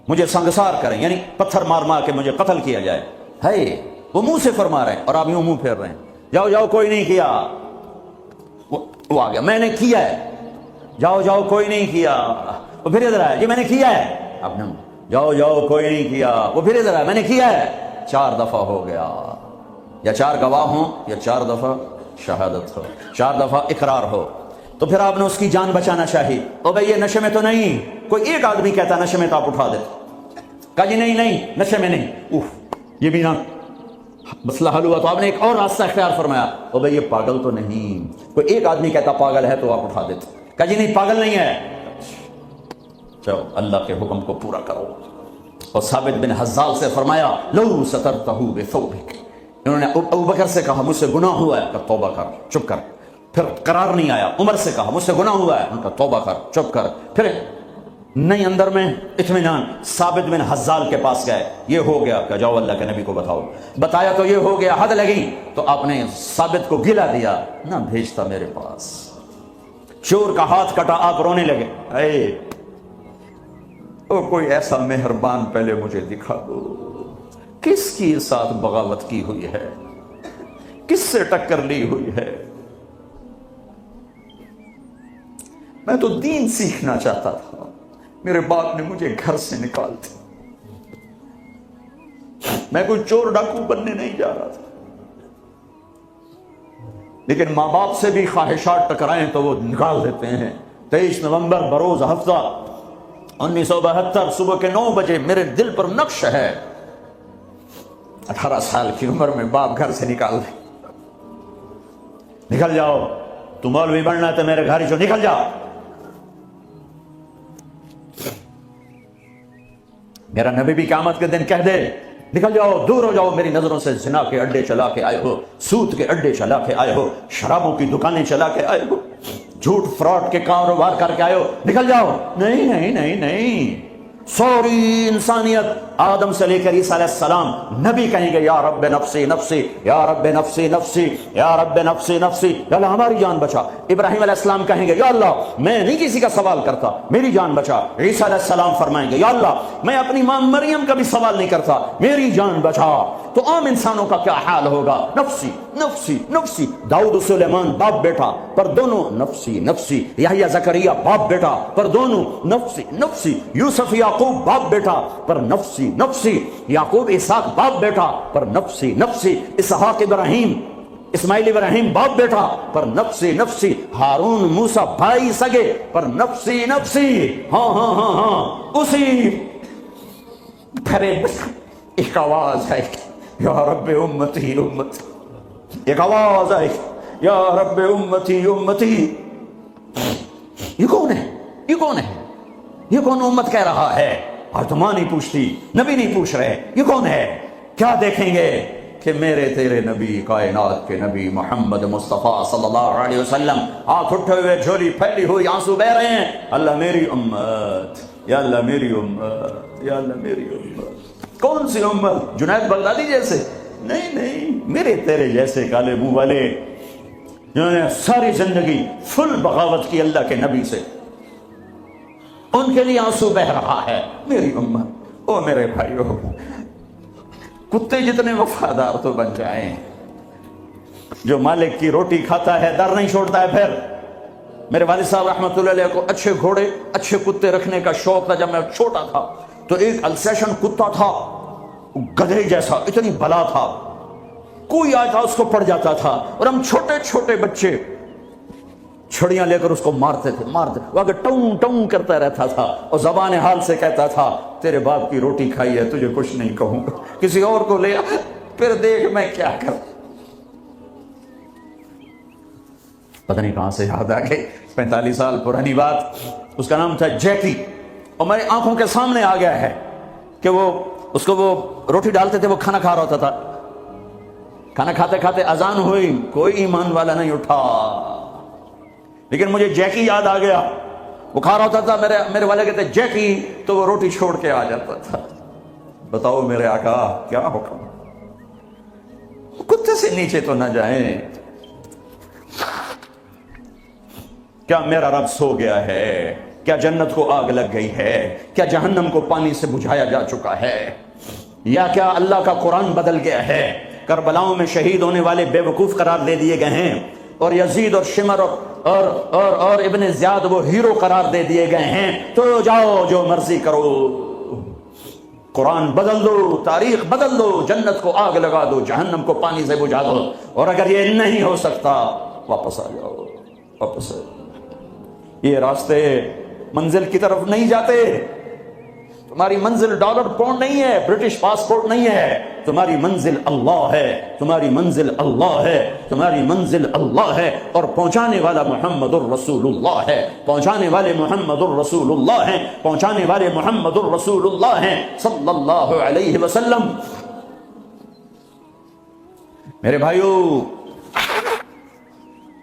Speaker 1: مجھے سنگسار کریں، یعنی پتھر مار مار کے مجھے قتل کیا جائے. ہے وہ منہ سے فرما رہے ہیں اور آپ یوں منہ پھیر رہے ہیں. جاؤ جاؤ کوئی نہیں کیا. وہ آ گیا میں نے کیا ہے. جاؤ جاؤ کوئی نہیں کیا. وہ پھر ادھر آیا جی میں نے کیا ہے. آپ نے جاؤ جاؤ کوئی نہیں کیا. وہ پھر ادھر آیا میں نے کیا ہے. 4 دفعہ ہو گیا. یا 4 گواہ ہوں یا 4 دفعہ شہادت ہو، 4 دفعہ اقرار ہو. تو پھر آپ نے اس کی جان بچانا چاہیے. تو بھائی یہ نشے میں تو نہیں. کوئی ایک آدمی کہتا نشے میں تو آپ اٹھا دیتے. کہا جی نہیں نہیں نشے میں نہیں. یہ بھی نہ مسئلہ حل ہوا. تو آپ نے ایک اور راستہ اختیار فرمایا. تو بھائی یہ پاگل تو نہیں. کوئی ایک آدمی کہتا پاگل ہے تو آپ اٹھا دیتے. کہا جی نہیں پاگل نہیں ہے. چلو اللہ کے حکم کو پورا کرو. اور ثابت بن حزال سے فرمایا لو سترتہ بثوبک. انہوں نے ابو بکر سے کہا مجھ سے گناہ ہوا ہے. کہ توبہ کر چپ کر. پھر قرار نہیں آیا. عمر سے کہا مجھ سے گناہ ہوا ہے. ان کا توبہ کر چپ کر. پھر نہیں اندر میں اطمینان. ثابت بن حزال کے پاس گئے. یہ ہو گیا کہ جاؤ اللہ کے نبی کو بتاؤ. بتایا تو یہ ہو گیا. حد لگی تو آپ نے ثابت کو گلا دیا نہ بھیجتا میرے پاس. چور کا ہاتھ کٹا آپ رونے لگے. اے او کوئی ایسا مہربان پہلے مجھے دکھا دو. کس کی ساتھ بغاوت کی ہوئی ہے؟ کس سے ٹکر لی ہوئی ہے؟ میں تو دین سیکھنا چاہتا تھا، میرے باپ نے مجھے گھر سے نکال دیا، میں کوئی چور ڈاکو بننے نہیں جا رہا تھا، لیکن ماں باپ سے بھی خواہشات ٹکرائیں تو وہ نکال دیتے ہیں۔ 23 نومبر بروز ہفتہ 1972 صبح کے 9 بجے میرے دل پر نقش ہے، 18 سال کی عمر میں باپ گھر سے نکال دے، نکل جاؤ، تم مولوی بننا ہے تو میرے گھر سے نکل جاؤ۔ میرا نبی بھی قیامت کے دن کہہ دے نکل جاؤ، دور ہو جاؤ میری نظروں سے، زنا کے اڈے چلا کے آئے ہو، سود کے اڈے چلا کے آئے ہو، شرابوں کی دکانیں چلا کے آئے ہو، جھوٹ فراڈ کے کاروبار کر کے آئے ہو، نکل جاؤ۔ نہیں نہیں نہیں نہیں، سوری انسانیت آدم سے لے کر عیسیٰ علیہ السلام نبی کہیں گے یا رب نفسی نفسی، یا رب نفسی نفسی، یا رب نفسی نفسی، یا اللہ ہماری جان بچا۔ ابراہیم علیہ السلام کہیں گے یا اللہ میں نہیں کسی کا سوال کرتا، میری جان بچا۔ عیسیٰ علیہ السلام فرمائیں گے یا اللہ میں اپنی ماں مریم کا بھی سوال نہیں کرتا، میری جان بچا۔ تو عام انسانوں کا کیا حال ہوگا؟ نفسی نفسی نفسی۔ داؤد و سلیمان باپ بیٹا پر دونوں نفسی نفسی، یحییٰ زکریا باپ بیٹا پر دونوں نفسی نفسی، یوسف یعقوب باپ بیٹا پر نفسی نفسی، یعقوب اسحاق باپ بیٹا پر نفسی نفسی، اسحاق ابراہیم اسماعیل ابراہیم باپ بیٹا پر نفسی نفسی، ہارون موسیٰ بھائی سگے پر نفسی نفسی۔ ہاں ہاں ہاں ہاں، اسی پھر ایک آواز ہے یا رب امتی امتی، ایک آواز ہے یا رب امتی امتی۔ یہ کون ہے؟ یہ کون ہے؟ یہ کون امت کہہ رہا ہے؟ اور تم نہیں پوچھتی، نبی نہیں پوچھ رہے یہ کون ہے؟ کیا دیکھیں گے کہ میرے تیرے نبی، کائنات کے نبی محمد مصطفیٰ صلی اللہ علیہ وسلم ہاتھ اٹھے ہوئے، جھولی پھیلی ہوئی، آنسو بہ رہے ہیں، اللہ میری امت، یا اللہ میری امت، یا اللہ میری امت۔ کون سی امت؟ جنید بغدادی جیسے؟ نہیں نہیں، میرے تیرے جیسے کالے منہ والے جنہوں نے ساری زندگی فل بغاوت کی اللہ کے نبی سے، ان کے لیے آنسو بہ رہا ہے میری امت۔ او میرے بھائیو، کتے جتنے وفادار تو بن جائیں، جو مالک کی روٹی کھاتا ہے در نہیں چھوڑتا ہے۔ پھر میرے والد صاحب رحمۃ اللہ علیہ کو اچھے گھوڑے اچھے کتے رکھنے کا شوق تھا۔ جب میں چھوٹا تھا تو ایک السیشن کتا تھا، گدھے جیسا، اتنی بلا تھا، کوئی آیا تھا اس کو پڑ جاتا تھا، اور ہم چھوٹے چھوٹے بچے چھڑیاں لے کر اس کو مارتے تھے، وہ آگے ٹوں ٹوں کرتا رہتا تھا، اور زبان حال سے کہتا تھا تیرے باپ کی روٹی کھائی ہے، تجھے کچھ نہیں کہوں گا، کسی اور کو لے آ، پھر دیکھ میں کیا کروں۔ پتہ نہیں کہاں سے یاد آ گئی، 45 سال پرانی بات۔ اس کا نام تھا جیکی، اور میری آنکھوں کے سامنے آ گیا ہے کہ وہ اس کو وہ روٹی ڈالتے تھے، وہ کھانا کھا رہا ہوتا تھا، کھانا کھاتے کھاتے اذان ہوئی، کوئی ایمان والا نہیں اٹھا، لیکن مجھے جیکی یاد آ گیا۔ وہ کھا رہا ہوتا تھا، میرے والے کہتے جیکی، تو وہ روٹی چھوڑ کے آ جاتا تھا۔ بتاؤ میرے آقا کیا حکم، کتے سے نیچے تو نہ جائیں۔ کیا میرا رب سو گیا ہے؟ کیا جنت کو آگ لگ گئی ہے؟ کیا جہنم کو پانی سے بجھایا جا چکا ہے؟ یا کیا اللہ کا قرآن بدل گیا ہے؟ کربلاؤں میں شہید ہونے والے بے وقوف قرار دے دیے گئے ہیں، اور یزید اور شمر اور ابن زیاد وہ ہیرو قرار دے دیے گئے ہیں۔ تو جاؤ جو مرضی کرو، قرآن بدل دو، تاریخ بدل دو، جنت کو آگ لگا دو، جہنم کو پانی سے بجھا دو، اور اگر یہ نہیں ہو سکتا واپس آ جاؤ، واپس آ جاؤ۔ یہ راستے منزل کی طرف نہیں جاتے۔ تمہاری منزل ڈالر پاؤنڈ نہیں ہے، برٹش پاسپورٹ نہیں ہے، تمہاری منزل اللہ ہے، تمہاری منزل اللہ ہے، تمہاری منزل اللہ ہے، اور پہنچانے والا محمد الرسول اللہ ہے، پہنچانے والے محمد الرسول اللہ ہیں، پہنچانے والے محمد الرسول اللہ ہیں صلی اللہ علیہ وسلم۔ میرے بھائیو،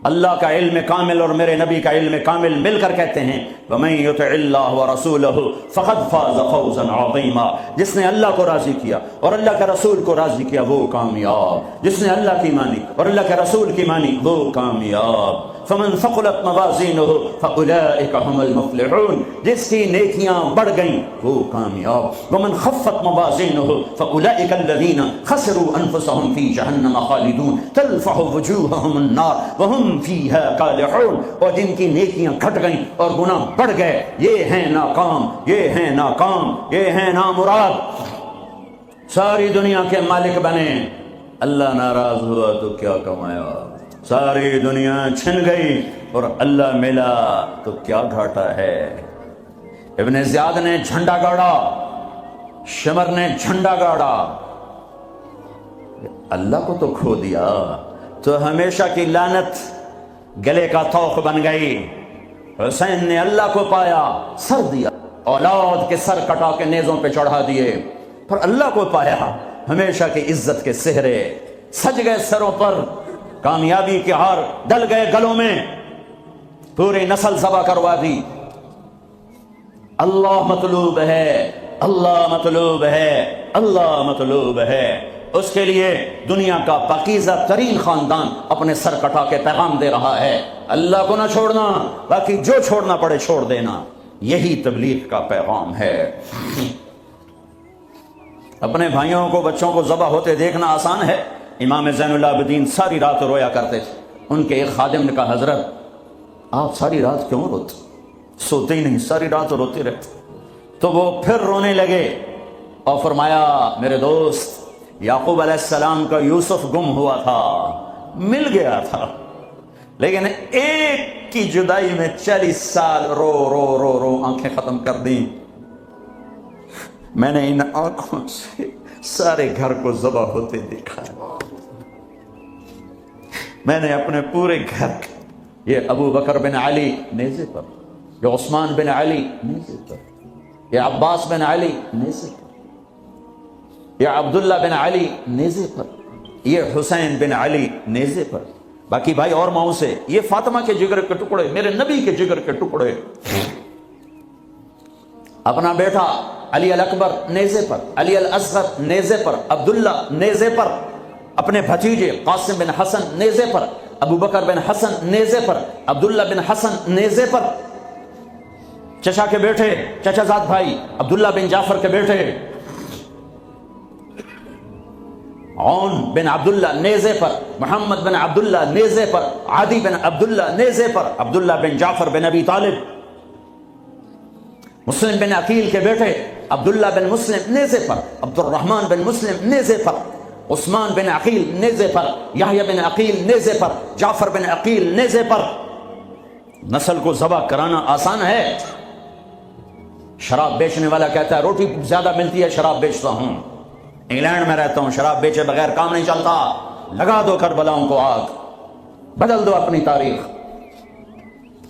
Speaker 1: اللہ کا علم کامل اور میرے نبی کا علم کامل مل کر کہتے ہیں وَمَن يُطِعِ اللَّهَ وَرَسُولَهُ فَقَدْ فَازَ فَوْزًا عَظِيمًا۔ جس نے اللہ کو راضی کیا اور اللہ کے رسول کو راضی کیا وہ کامیاب، جس نے اللہ کی مانی اور اللہ کے رسول کی مانی وہ کامیاب۔ فمن ثقلت موازینہ فاولئک هم المفلحون، جس کی نیکیاں بڑھ گئیں وہ کامیاب، ومن خفت موازینہ فاولئک الذین خسروا انفسهم فی جہنم خالدون تلفح وجوہہم النار وہم فیہا کالحون، اور جن کی نیکیاں گھٹ گئیں اور گناہ بڑھ گئے یہ ہیں ناکام، یہ ہیں ناکام، یہ ہیں نامراد، ساری دنیا کے مالک بنے، اللہ ناراض ہوا تو کیا کمایا، ساری دنیا چھن گئی اور اللہ ملا تو کیا گھاٹا ہے۔ ابن زیاد نے جھنڈا گاڑا، شمر نے جھنڈا گاڑا، اللہ کو تو کھو دیا تو ہمیشہ کی لعنت گلے کا طوق بن گئی۔ حسین نے اللہ کو پایا، سر دیا، اولاد کے سر کٹا کے نیزوں پہ چڑھا دیے، پر اللہ کو پایا، ہمیشہ کی عزت کے سہرے سج گئے سروں پر، کامیابی کے ہار ڈل گئے گلوں میں، پوری نسل ذبح کروا دی۔ اللہ مطلوب ہے، اللہ مطلوب ہے، اللہ مطلوب ہے، اس کے لیے دنیا کا پاکیزہ ترین خاندان اپنے سر کٹا کے پیغام دے رہا ہے، اللہ کو نہ چھوڑنا، باقی جو چھوڑنا پڑے چھوڑ دینا، یہی تبلیغ کا پیغام ہے۔ اپنے بھائیوں کو، بچوں کو ذبح ہوتے دیکھنا آسان ہے۔ امام زین العابدین ساری رات رویا کرتے تھے، ان کے ایک خادم نے کہا حضرت آپ ساری رات کیوں روتے، سوتے ہی نہیں، ساری رات روتے رہتے، تو وہ پھر رونے لگے اور فرمایا میرے دوست یعقوب علیہ السلام کا یوسف گم ہوا تھا، مل گیا تھا، لیکن ایک کی جدائی میں 40 سال رو رو رو رو آنکھیں ختم کر دیں، میں نے ان آنکھوں سے سارے گھر کو ذبح ہوتے دیکھا، میں نے اپنے پورے گھر، یہ ابو بکر بن علی نیزے پر، یہ عثمان بن علی نیزے پر، یہ عباس بن علی نیزے پر، یہ عبداللہ بن علی نیزے پر، یہ حسین بن علی نیزے پر، باقی بھائی اور ماؤں سے، یہ فاطمہ کے جگر کے ٹکڑے، میرے نبی کے جگر کے ٹکڑے، اپنا بیٹا علی الاکبر نیزے پر، علی الاصغر نیزے پر، عبداللہ نیزے پر، اپنے بھتیجے قاسم بن حسن نیزے پر، ابو بکر بن حسن نیزے پر، عبداللہ بن حسن نیزے پر، چچا کے بیٹے، چچا زاد بھائی عبداللہ بن جعفر کے بیٹے عون بن عبداللہ نیزے پر، محمد بن عبداللہ نیزے پر، عادی بن عبداللہ نیزے پر، عبداللہ بن جعفر بن ابی طالب، مسلم بن عقیل کے بیٹے عبداللہ بن مسلم نیزے پر، عبد الرحمن بن مسلم نیزے پر، عثمان بن عقیل نیزے پر، یحییٰ بن عقیل نیزے پر، جعفر بن عقیل نیزے پر۔ نسل کو ذبح کرانا آسان ہے؟ شراب بیچنے والا کہتا ہے روٹی زیادہ ملتی ہے شراب بیچتا ہوں، انگلینڈ میں رہتا ہوں، شراب بیچے بغیر کام نہیں چلتا، لگا دو کربلاؤں کو آگ، بدل دو اپنی تاریخ۔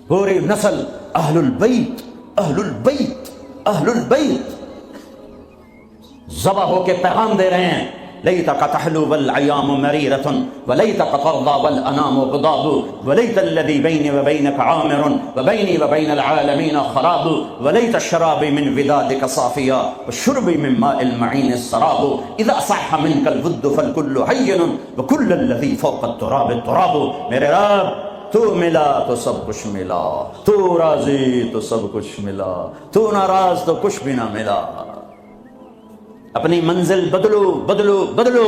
Speaker 1: پوری نسل اہل البیت، اہل البیت، اہل البیت ذبح ہو کے پیغام دے رہے ہیں، لیتک تحلو والایام مریرۃ ولیتک ترضی والانام غضاب ولیت الذی بینی وبینک عامر وبینی وبین العالمین خراب ولیت الشراب من ودادک صافیا والشرب من ماء المعین السراب اذا صح منک الود فالکل حین وکل الذی فوق التراب التراب۔ میرے رب تو ملا تو سب کچھ ملا، تو راضی تو سب کچھ ملا، تو ناراض تو کچھ بھی نہ ملا۔ اپنی منزل بدلو بدلو بدلو،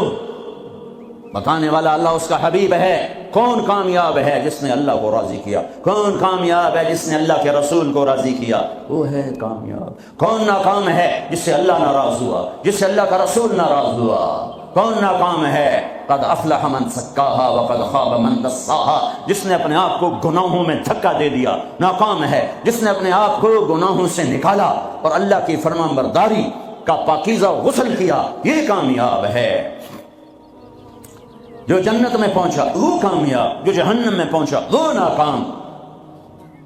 Speaker 1: بتانے والا اللہ اس کا حبیب ہے۔ کون کامیاب ہے جس نے اللہ کو راضی کیا؟ کون کامیاب ہے جس نے اللہ کے رسول کو راضی کیا؟ وہ ہے کامیاب۔ کون ناکام ہے جس سے اللہ ناراض ہوا، جس سے اللہ کا رسول ناراض ہوا؟ کون ناکام ہے؟ قد افلح من زکاہا وقد خاب من دساہا، جس نے اپنے آپ کو گناہوں میں دھکا دے دیا ناکام ہے، جس نے اپنے آپ کو گناہوں سے نکالا اور اللہ کی فرمانبرداری کا پاکیزہ غسل کیا، یہ کامیاب ہے۔ جو جنت میں پہنچا وہ کامیاب، جو جہنم میں پہنچا وہ ناکام۔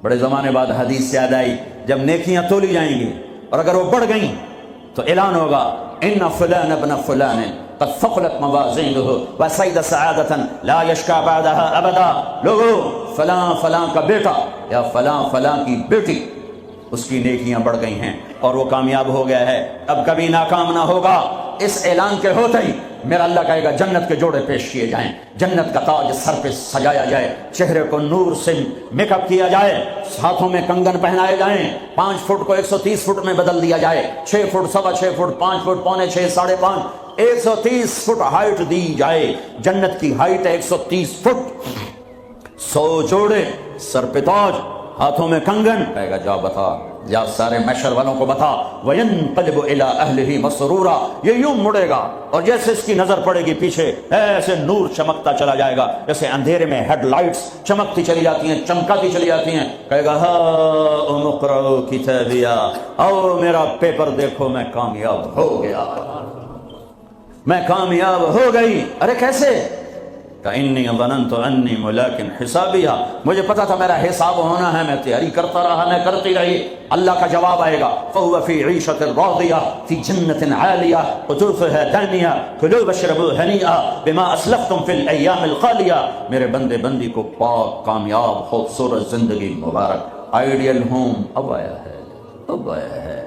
Speaker 1: بڑے زمانے بعد حدیث یاد آئی، جب نیکیاں تولی جائیں گی اور اگر وہ بڑھ گئیں تو اعلان ہوگا ان فلان ابن فلان قد ثقلت موازینہ وسعد سعادۃ لا یشکا بعدها ابدا۔ لوگو فلاں فلاں کا بیٹا یا فلاں فلاں کی بیٹی، اس کی نیکیاں بڑھ گئی ہیں اور وہ کامیاب ہو گیا ہے، اب کبھی ناکام نہ ہوگا۔ اس اعلان کے ہوتے ہی میرا اللہ کہے گا جنت کے جوڑے پیش کیے جائیں، جنت کا تاج سر پہ سجایا جائے، چہرے کو نور سے میک اپ کیا جائے، ہاتھوں میں کنگن پہنائے جائیں، 5 فٹ کو 130 فٹ میں بدل دیا جائے، 6 foot, 6.25 foot, 5 foot, 6.25، 6.5، 130 foot height دی جائے۔ جنت کی ہائٹ ہے 130 فٹ، 100 جوڑے، سر پہ تاج، ہاتھوں میں کنگن، کہے گا جا بتا، یا سارے محشر والوں کو بتا، وَيَنْقَلِبُ إِلَىٰ أَهْلِهِ مَسْرُورًا، یہ یوں مڑے گا اور جیسے اس کی نظر پڑے گی پیچھے ایسے نور چمکتا چلا جائے گا، جیسے اندھیرے میں ہیڈ لائٹس چمکتی چلی جاتی ہیں، چمکاتی چلی جاتی ہیں، کہے گا ہاؤم اقرؤوا کتابیہ، او میرا پیپر دیکھو، میں کامیاب ہو گیا، میں کامیاب ہو گئی۔ ارے کیسے؟ فَإِنِّي ظَنَنْتُ أَنِّي مُلَاقٍ حِسَابِيَهْ، مجھے پتا تھا میرا حساب ہونا ہے، میں تیاری کرتا رہا، میں کرتی رہی۔ اللہ کا جواب آئے گا، فَهُوَ فِي عِيشَةٍ رَاضِيَةٍ فِي جَنَّةٍ عَالِيَةٍ قُطُوفُهَا دَانِيَةٌ كُلُوا وَاشْرَبُوا هَنِيئًا بِمَا أَسْلَفْتُمْ فِي الْأَيَّامِ الْخَالِيَةِ، میرے بندے بندی کو پاک، کامیاب، خوبصورت زندگی مبارک۔ آئیڈیل ہوم اب آیا ہے، اب آیا ہے،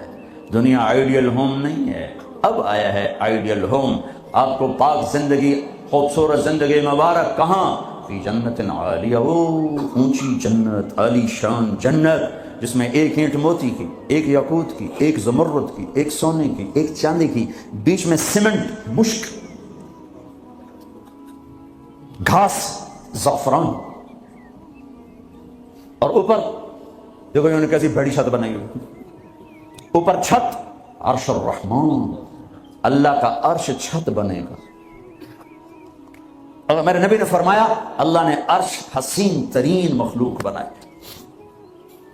Speaker 1: دنیا آئیڈیل ہوم نہیں ہے، اب آیا ہے آئیڈیل ہوم۔ آپ کو پاک زندگی، خوبصورت زندگی مبارک کہاں؟ فی جنت عالیہ، اونچی جنت، عالی شان جنت، جس میں ایک اینٹ موتی کی، ایک یاقوت کی، ایک زمرد کی، ایک سونے کی، ایک چاندی کی، بیچ میں سیمنٹ، مشک، گھاس، زعفران، اور اوپر دیکھو انہوں نے کیسی بڑی چھت بنائی ہوئی، اوپر چھت عرش الرحمان، اللہ کا عرش چھت بنے گا۔ اور میرے نبی نے فرمایا اللہ نے عرش حسین ترین مخلوق بنائی،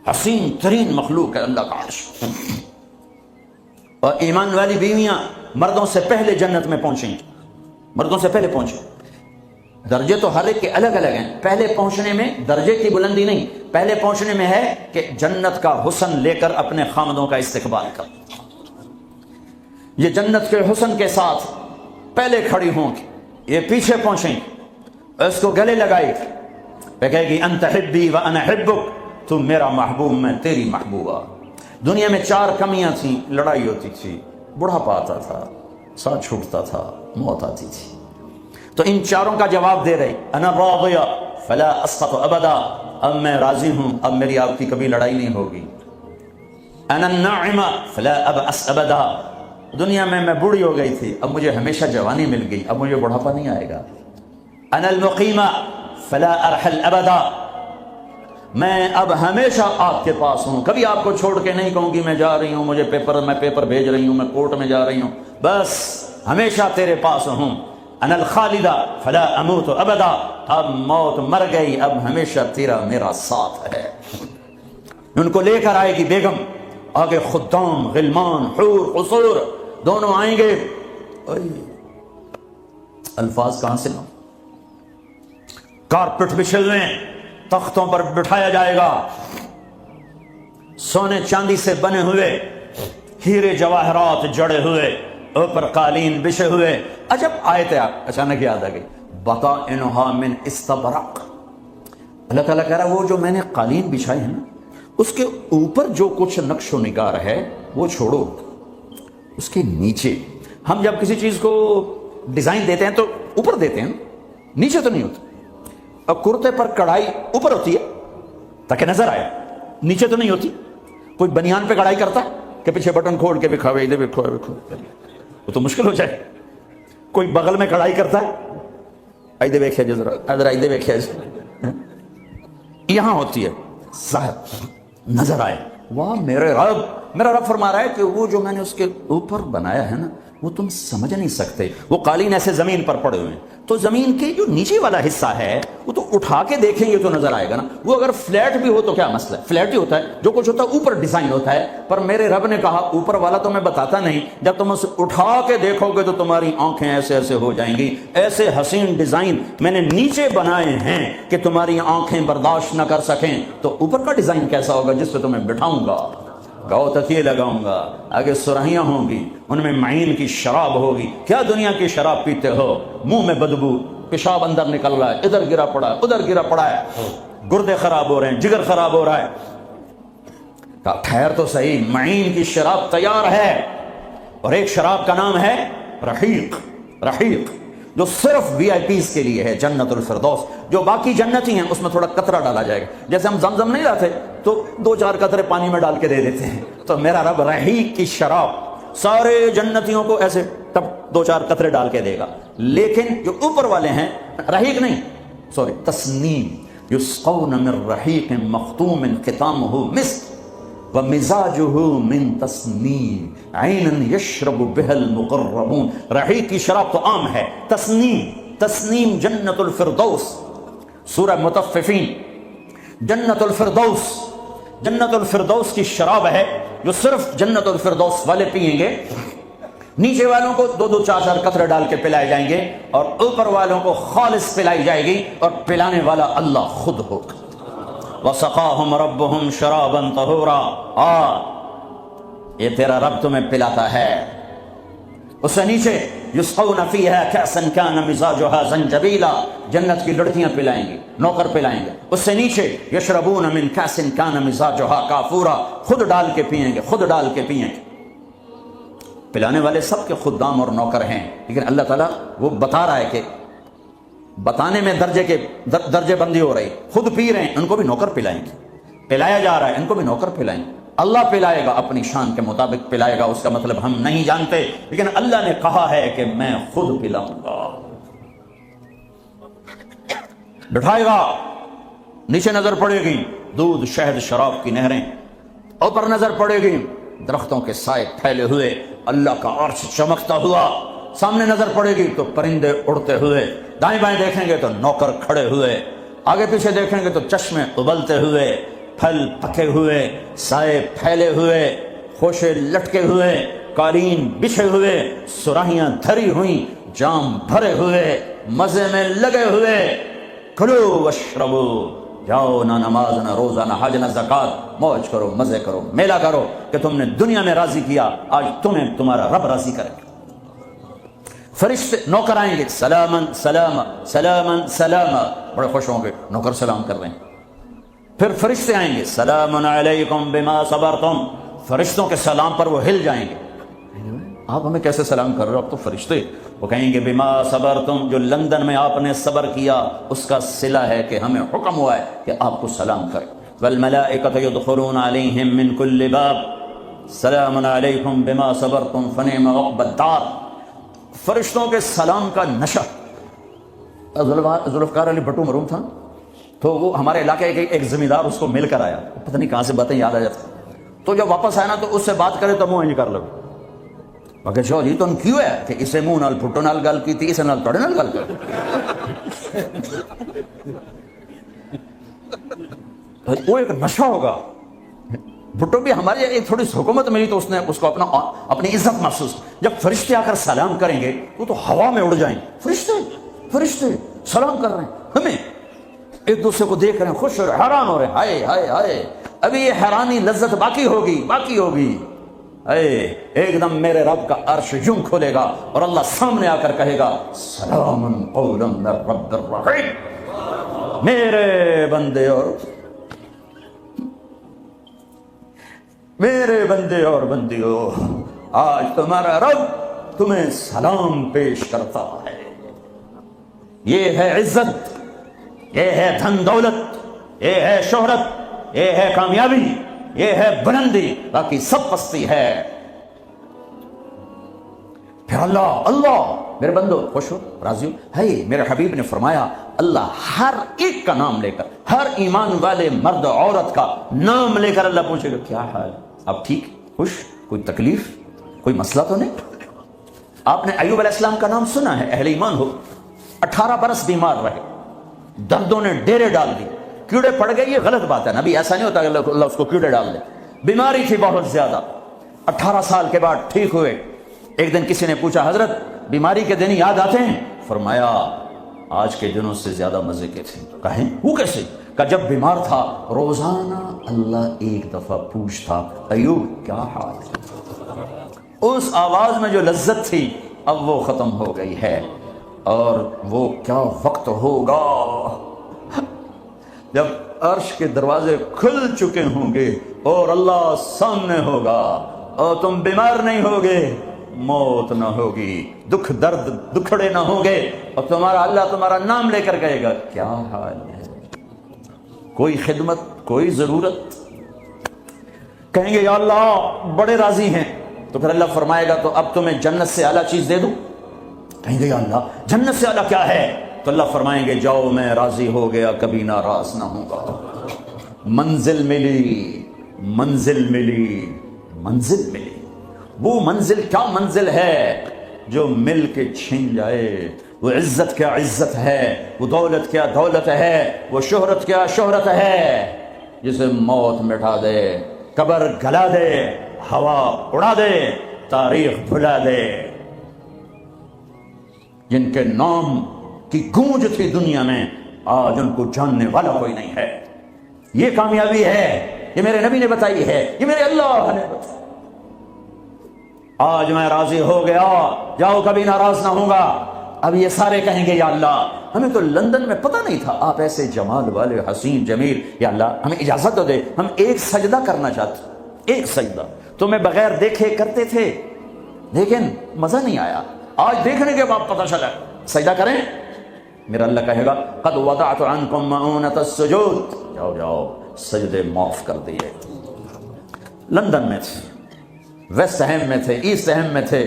Speaker 1: حسین ترین مخلوق ہے اللہ کا عرش۔ اور ایمان والی بیویاں مردوں سے پہلے جنت میں پہنچیں، مردوں سے پہلے پہنچیں۔ درجے تو ہر ایک کے الگ الگ ہیں، پہلے پہنچنے میں درجے کی بلندی نہیں، پہلے پہنچنے میں ہے کہ جنت کا حسن لے کر اپنے خامدوں کا استقبال کر۔ یہ جنت کے حسن کے ساتھ پہلے کھڑی ہوں گی، یہ پیچھے پہنچیں، اس کو گلے لگائی، وہ کہے گی انت حبی وانا حبک، تم میرا محبوب، میں تیری محبوبہ۔ دنیا میں 4 کمیاں تھیں، لڑائی ہوتی تھی، بڑھاپا آتا تھا، ساتھ چھوٹتا تھا، موت آتی تھی، تو ان 4 کا جواب دے رہے، انا راضیہ فلا اسقط ابدا، اب میں راضی ہوں، اب میری آپ کی کبھی لڑائی نہیں ہوگی۔ انا الناعمہ فلا ابأس ابدا، دنیا میں بوڑھی ہو گئی تھی، اب مجھے ہمیشہ جوانی مل گئی، اب مجھے بڑھاپا نہیں آئے گا۔ انا المقیمہ فلا ارحل ابدا، میں اب ہمیشہ آپ کے پاس ہوں، کبھی آپ کو چھوڑ کے نہیں کہوں گی میں جا رہی ہوں، مجھے پیپر بھیج رہی ہوں، میں کورٹ میں جا رہی ہوں، بس ہمیشہ تیرے پاس ہوں۔ انا الخالدہ فلا اموت ابدا، اب موت مر گئی، اب ہمیشہ تیرا میرا ساتھ ہے۔ ان کو لے کر آئے گی بیگم، آگے خدام، غلمان، حور، قصور دونوں آئیں گے، الفاظ کہاں سے لاؤں؟ کارپٹ بچھے ہوئے ہیں، تختوں پر بٹھایا جائے گا، سونے چاندی سے بنے ہوئے، ہیرے جواہرات جڑے ہوئے، اوپر قالین بچھے ہوئے۔ عجب آیت ہے، اچانک یاد آ گئی، بطائنھا من استبرق، اللہ تعالیٰ کہہ رہا وہ جو میں نے قالین بچھائی ہے نا، اس کے اوپر جو کچھ نقش و نگار ہے وہ چھوڑو، اس کے نیچے ہم جب کسی چیز کو ڈیزائن دیتے ہیں تو اوپر دیتے ہیں، نیچے تو نہیں ہوتا۔ اور کرتے پر کڑھائی اوپر ہوتی ہے تاکہ نظر آئے، نیچے تو نہیں ہوتی۔ کوئی بنیان پہ کڑھائی کرتا ہے کہ پیچھے بٹن کھول کے بکھاوے، ادھر بکھاوے، وہ تو مشکل ہو جائے۔ کوئی بغل میں کڑھائی کرتا ہے، ادھر دیکھیے جی ذرا، ادھر ادھر دیکھیے جی، یہاں ہوتی ہے ظاہر نظر آئے۔ واہ میرے رب، میرا رب فرما رہا ہے کہ وہ جو میں نے اس کے اوپر بنایا ہے نا وہ تم سمجھ نہیں سکتے۔ وہ قالین ایسے زمین پر پڑے ہوئے ہیں، تو زمین کے جو نیچے والا حصہ ہے وہ تو اٹھا کے دیکھیں گے تو نظر آئے گا نا۔ وہ اگر فلیٹ بھی ہو تو کیا مسئلہ ہے، فلیٹ ہی ہوتا ہے، جو کچھ ہوتا ہے اوپر ڈیزائن ہوتا ہے۔ پر میرے رب نے کہا اوپر والا تو میں بتاتا نہیں، جب تم اسے اٹھا کے دیکھو گے تو تمہاری آنکھیں ایسے ایسے ہو جائیں گی۔ ایسے حسین ڈیزائن میں نے نیچے بنائے ہیں کہ تمہاری آنکھیں برداشت نہ کر سکیں، تو اوپر کا ڈیزائن کیسا ہوگا جس پہ تمہیں بٹھاؤں گا، گاؤ تکیے لگاؤں گا، آگے سرہیاں ہوں گی، ان میں معین کی شراب ہوگی۔ کیا دنیا کی شراب پیتے ہو، منہ میں بدبو، پیشاب اندر نکل رہا ہے، ادھر گرا پڑا ہے، ادھر گرا پڑا ہے، گردے خراب ہو رہے ہیں، جگر خراب ہو رہا ہے۔ کہا ٹھہر تو صحیح، معین کی شراب تیار ہے، اور ایک شراب کا نام ہے رحیق، رحیق جو صرف وی آئی پیز کے لیے ہے، جنت الفردوس. جو باقی جنتی ہیں اس میں تھوڑا قطرہ ڈالا جائے گا. جیسے ہم زمزم نہیں لاتے تو 2-4 قطرے پانی میں ڈال کے دے دیتے ہیں، تو میرا رب رحیق کی شراب سارے جنتیوں کو ایسے تب 2-4 قطرے ڈال کے دے گا. لیکن جو اوپر والے ہیں رحیق نہیں، سوری تسنیم، یسقون من رحیق مختوم ختامہ مسک ومزاجہ من تسنیم عینا یشرب بها المقربون. رحیق کی شراب تو عام ہے، تسنیم جنت الفردوس. سورہ مطففین، جنت الفردوس کی شراب ہے جو صرف جنت الفردوس والے پیئیں گے. نیچے والوں کو 2-4 قطرے ڈال کے پلائے جائیں گے اور اوپر والوں کو خالص پلائی جائے گی، اور پلانے والا اللہ خود ہوگا. وَسَقَاهُمْ رَبُّهُمْ شَرَابًا طَهُورًا، یہ تیرا رب تمہیں پلاتا ہے. اس سے نیچے یسقون فیہا کأسا کان مزاجها زنجبیلا، جنت کی لڑکیاں پلائیں گی، نوکر پلائیں گے. اس سے نیچے یشربون من کأس کان مزاجها کافورا، خود ڈال کے پیئیں گے. پلانے والے سب کے خدام اور نوکر ہیں، لیکن اللہ تعالیٰ وہ بتا رہا ہے کہ بتانے میں درجے بندی ہو رہی. خود پی رہے ہیں، ان کو بھی نوکر پلائیں گے. پلایا جا رہا ہے، ان کو بھی نوکر پلائیں گے. اللہ پلائے گا، اپنی شان کے مطابق پلائے گا. اس کا مطلب ہم نہیں جانتے، لیکن اللہ نے کہا ہے کہ میں خود پلاؤں گا. بٹھائے گا، نیچے نظر پڑے گی دودھ شہد شراب کی نہریں، اوپر نظر پڑے گی درختوں کے سائے پھیلے ہوئے، اللہ کا عرش چمکتا ہوا. سامنے نظر پڑے گی تو پرندے اڑتے ہوئے، دائیں بائیں دیکھیں گے تو نوکر کھڑے ہوئے، آگے پیچھے دیکھیں گے تو چشمے ابلتے ہوئے، پھل پکے ہوئے، سائے پھیلے ہوئے، خوشے لٹکے ہوئے، قالین بچھے ہوئے، سراہیاں دھری ہوئیں، جام بھرے ہوئے، مزے میں لگے ہوئے. کلو واشربو، جاؤ، نہ نماز نہ روزہ نہ حج نہ زکوٰۃ، موج کرو، مزے کرو، میلہ کرو کہ تم نے دنیا میں راضی کیا، آج تمہیں تمہارا رب راضی کرے گا. فرشتے نوکر آئیں گے، سلامن سلام سلامن سلام، بڑے خوش ہوں گے، نوکر سلام کر رہے ہیں. پھر فرشتے آئیں گے، سلام علیکم بما صبرتم، فرشتوں کے سلام پر وہ ہل جائیں گے. آپ ہمیں کیسے سلام کر رہے ہو؟ اب تو فرشتے. وہ کہیں گے بما صبرتم، جو لندن میں آپ نے صبر کیا اس کا صلہ ہے کہ ہمیں حکم ہوا ہے کہ آپ کو سلام کریں. والملائکۃ یدخلون علیہم من کل باب سلام علیکم بما صبرتم فنعم عقبی الدار. فرشتوں کے سلام کا نشہ. ذوالفقار علی بھٹو مرحوم تھا، تو وہ ہمارے علاقے کے ایک زمیندار اس کو مل کر آیا، پتہ نہیں کہاں سے باتیں یاد آ جاتی. تو جب واپس آیا نا تو اس سے بات کرے تو منہ نہیں کر لو. مگر شو جی تو کیوں ہے کہ اسے منہ نال بھٹو نال گل کی تھی، اسے نال توڑے نال گل کر. وہ ایک نشہ ہوگا. بھٹو بھی ہماری ایک تھوڑی سی حکومت ملی تو اس نے اس کو اپنی عزت محسوس. جب فرشتے آ کر سلام کریں گے وہ تو ہوا میں اڑ جائیں. فرشتے سلام کر رہے ہیں، ہمیں ایک دوسرے کو دیکھ رہے ہیں، خوش ہو رہے ہیں، حیران ہو رہے ہیں. ہائے ہائے ہائے، ابھی یہ حیرانی لذت باقی ہوگی. ایک دم میرے رب کا عرش یوں کھولے گا اور اللہ سامنے آ کر کہے گا سلام قولا من رب الرحیم. میرے بندے اور بندیوں، آج تمہارا رب تمہیں سلام پیش کرتا ہے. یہ ہے عزت، یہ ہے دھن دولت، یہ ہے شہرت، یہ ہے کامیابی، یہ ہے بلندی، باقی سب پستی ہے. پھر اللہ میرے بندو خوش ہو، راضی ہو. ہے میرے حبیب نے فرمایا اللہ ہر ایک کا نام لے کر، ہر ایمان والے مرد عورت کا نام لے کر اللہ پوچھے گا کیا حال، اب ٹھیک، خوش، کوئی تکلیف، کوئی مسئلہ تو نہیں. آپ نے ایوب علیہ السلام کا نام سنا ہے، اہل ایمان ہو. 18 برس بیمار رہے، دردوں نے ڈیرے ڈال دی، کیڑے پڑ گئے. یہ غلط بات ہے، نبی ایسا نہیں ہوتا کہ اللہ اس کو کیڑے ڈال دے. بیماری تھی بہت زیادہ. 18 سال کے بعد ٹھیک ہوئے. ایک دن کسی نے پوچھا حضرت بیماری کے دن یاد آتے ہیں؟ فرمایا آج کے دنوں سے زیادہ مزے کے تھے. کہیں وہ کیسے؟ کہ جب بیمار تھا روزانہ اللہ ایک دفعہ پوچھتا ایوب کیا حال ہے. اس آواز میں جو لذت تھی اب وہ ختم ہو گئی ہے. اور وہ کیا وقت ہوگا جب عرش کے دروازے کھل چکے ہوں گے اور اللہ سامنے ہوگا اور تم بیمار نہیں ہوگے، موت نہ ہوگی, دکھ درد دکھڑے نہ ہوں گے, اور تمہارا اللہ تمہارا نام لے کر کہے گا کیا حال ہے, کوئی خدمت, کوئی ضرورت. کہیں گے یا اللہ بڑے راضی ہیں, تو پھر اللہ فرمائے گا تو اب تمہیں جنت سے اعلیٰ چیز دے دوں. کہیں گے یا اللہ جنت سے اعلیٰ کیا ہے, تو اللہ فرمائیں گے جاؤ میں راضی ہو گیا, کبھی ناراض نہ ہوں گا. منزل ملی, منزل ملی, منزل ملی. وہ منزل کیا منزل ہے جو مل کے چھن جائے, وہ عزت کیا عزت ہے, وہ دولت کیا دولت ہے, وہ شہرت کیا شہرت ہے, جسے موت مٹا دے, قبر گلا دے, ہوا اڑا دے, تاریخ بھلا دے. جن کے نام کی گونج تھی دنیا میں, آج ان کو جاننے والا کوئی نہیں ہے. یہ کامیابی ہے, یہ میرے نبی نے بتائی ہے, یہ میرے اللہ نے بتائی. آج میں راضی ہو گیا, جاؤ کبھی ناراض نہ ہوں گا. اب یہ سارے کہیں گے یا اللہ ہمیں تو لندن میں پتہ نہیں تھا آپ ایسے جمال والے حسین جمیل, یا اللہ ہمیں اجازت تو دے, ہم ایک سجدہ کرنا چاہتے, ایک سجدہ. تمہیں بغیر دیکھے کرتے تھے لیکن مزہ نہیں آیا, آج دیکھنے کے بعد پتہ چلا سجدہ کریں. میرا اللہ کہے گا قد وضعت عنکم مؤونۃ السجود, جاؤ جاؤ سجدے معاف کر دیے. لندن میں تھے, ویسٹ ہیم میں تھے, ایسٹ ہیم میں تھے,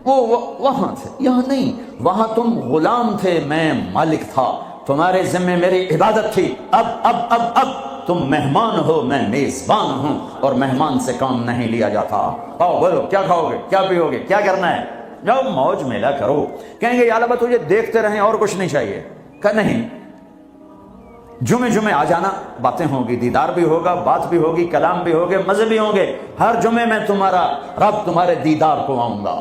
Speaker 1: وہ وہاں تھے, یہاں نہیں. وہاں تم غلام تھے, میں مالک تھا, تمہارے ذمے میری عبادت تھی. اب تم مہمان ہو, میں میزبان ہوں, اور مہمان سے کام نہیں لیا جاتا. آؤ بولو کیا کھاؤ گے, کیا پیو گے, کیا کرنا ہے, جاؤ موج میلہ کرو. کہیں گے یا اللہ تجھے دیکھتے رہیں اور کچھ نہیں چاہیے. کہ نہیں, جمعے آ جانا, باتیں ہوں گی, دیدار بھی ہوگا, بات بھی ہوگی, کلام بھی ہوگے, مزے بھی ہوں گے. ہر جمعے میں تمہارا رب تمہارے دیدار کو آؤں گا.